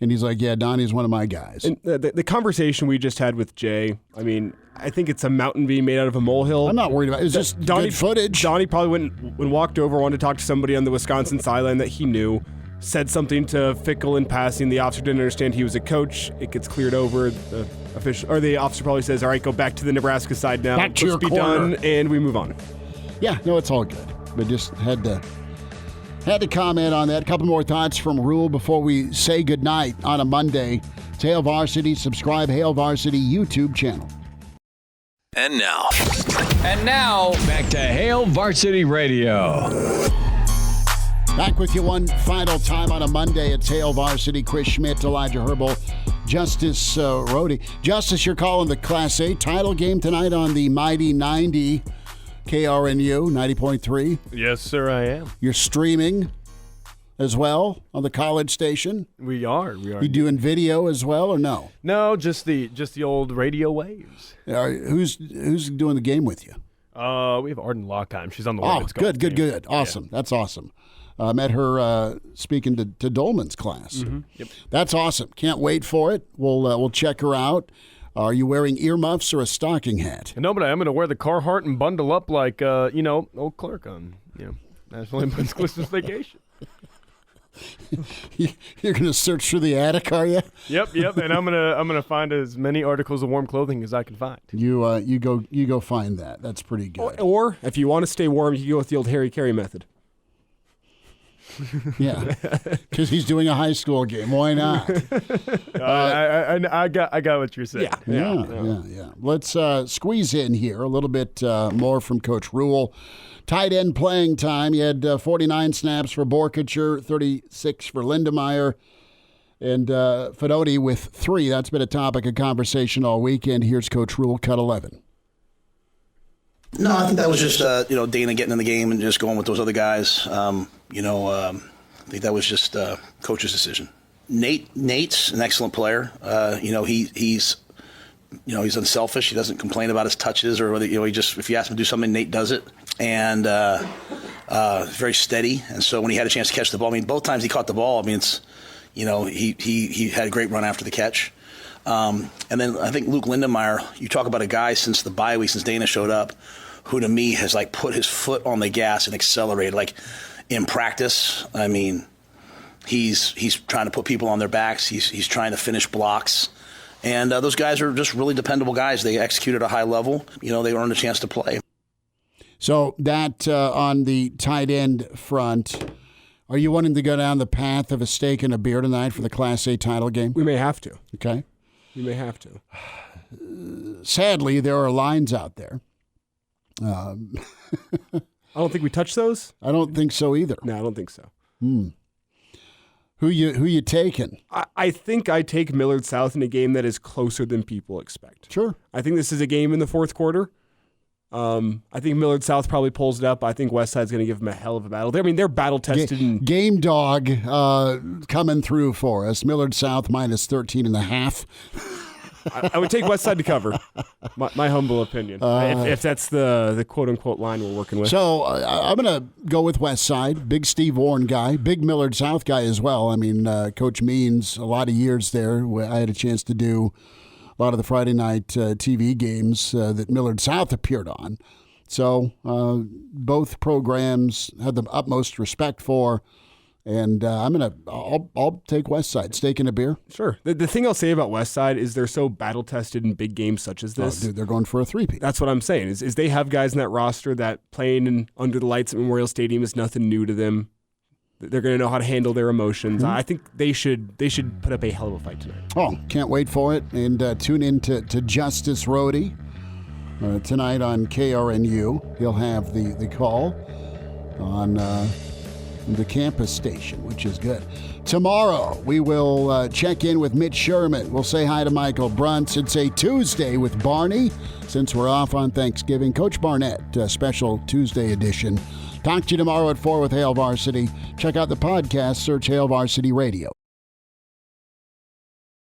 and he's like, yeah, Donnie's one of my guys. And the conversation we just had with Jay, I mean, I think it's a mountain being made out of a molehill. I'm not worried about it. It's just good footage. Donnie probably went and walked over, wanted to talk to somebody on the Wisconsin sideline that he knew, said something to Fickle in passing. The officer didn't understand he was a coach. It gets cleared over. The officer probably says, all right, go back to the Nebraska side now. Back to your corner. Done, and we move on. Yeah, no, it's all good. But just had to comment on that. A couple more thoughts from Rhule before we say goodnight on a Monday. It's Hail Varsity. Subscribe Hail Varsity YouTube channel. And now, back to Hail Varsity Radio. Back with you one final time on a Monday. It's Hail Varsity. Chris Schmidt, Elijah Herbel, Justice Rhody. Justice, you're calling the Class A title game tonight on the Mighty 90 KRNU 90.3. Yes, sir, I am. You're streaming as well on the college station. We are. You doing video as well, or no? No, just the old radio waves. Who's doing the game with you? We have Arden Lockheim. She's on the women's golf team. Good. Awesome. Yeah. That's awesome. Met her speaking to Dolman's class. Mm-hmm. Yep. That's awesome. Can't wait for it. We'll check her out. Are you wearing earmuffs or a stocking hat? No, but I'm going to wear the Carhartt and bundle up like old clerk on National Lampoon's Christmas Vacation. You're going to search through the attic, are you? Yep, and I'm gonna find as many articles of warm clothing as I can find. You go find that. That's pretty good. Or if you want to stay warm, you can go with the old Harry Carey method. Yeah, because he's doing a high school game. Why not? I got what you're saying. Yeah. Let's squeeze in here a little bit more from Coach Rhule. Tight end playing time. He had 49 snaps for Borkacher, 36 for Lindemeyer, and Fedoti with 3. That's been a topic of conversation all weekend. Here's Coach Rhule, cut 11. No, I think that was just Dana getting in the game and just going with those other guys. I think that was just coach's decision. Nate's an excellent player. He's unselfish. He doesn't complain about his touches or whether if you ask him to do something, Nate does it. And very steady. And so when he had a chance to catch the ball, both times he caught the ball. He had a great run after the catch. And then I think Luke Lindemeyer, you talk about a guy since the bye week, since Dana showed up, who to me has put his foot on the gas and accelerated. In practice, he's trying to put people on their backs. He's trying to finish blocks. And those guys are just really dependable guys. They execute at a high level. They earned a chance to play. So that on the tight end front, are you wanting to go down the path of a steak and a beer tonight for the Class A title game? We may have to. Okay. We may have to. Sadly, there are lines out there. I don't think we touch those. I don't think so either. No, I don't think so. Who you taking? I think I take Millard South in a game that is closer than people expect. Sure. I think this is a game in the fourth quarter. I think Millard South probably pulls it up. I think Westside's going to give them a hell of a battle. They're battle tested. Game dog coming through for us. Millard South minus 13.5. I would take Westside to cover. My humble opinion. If that's the quote unquote line we're working with. So I'm going to go with Westside. Big Steve Warren guy. Big Millard South guy as well. I mean, Coach Means, a lot of years there. I had a chance to do a lot of the Friday night TV games that Millard South appeared on. So both programs had the utmost respect for. And I'll take Westside. Steak and a beer. Sure. The thing I'll say about Westside is they're so battle tested in big games such as this. Oh, dude, they're going for a three-peat. That's what I'm saying. Is they have guys in that roster that playing under the lights at Memorial Stadium is nothing new to them. They're going to know how to handle their emotions. Mm-hmm. I think they should put up a hell of a fight tonight. Oh, can't wait for it. And tune in to Justice Rhody tonight on KRNU. He'll have the call on the campus station, which is good. Tomorrow, we will check in with Mitch Sherman. We'll say hi to Michael Bruntz. It's a Tuesday with Barney, since we're off on Thanksgiving. Coach Barnett, special Tuesday edition. Talk to you tomorrow at 4 with Hail Varsity. Check out the podcast. Search Hail Varsity Radio.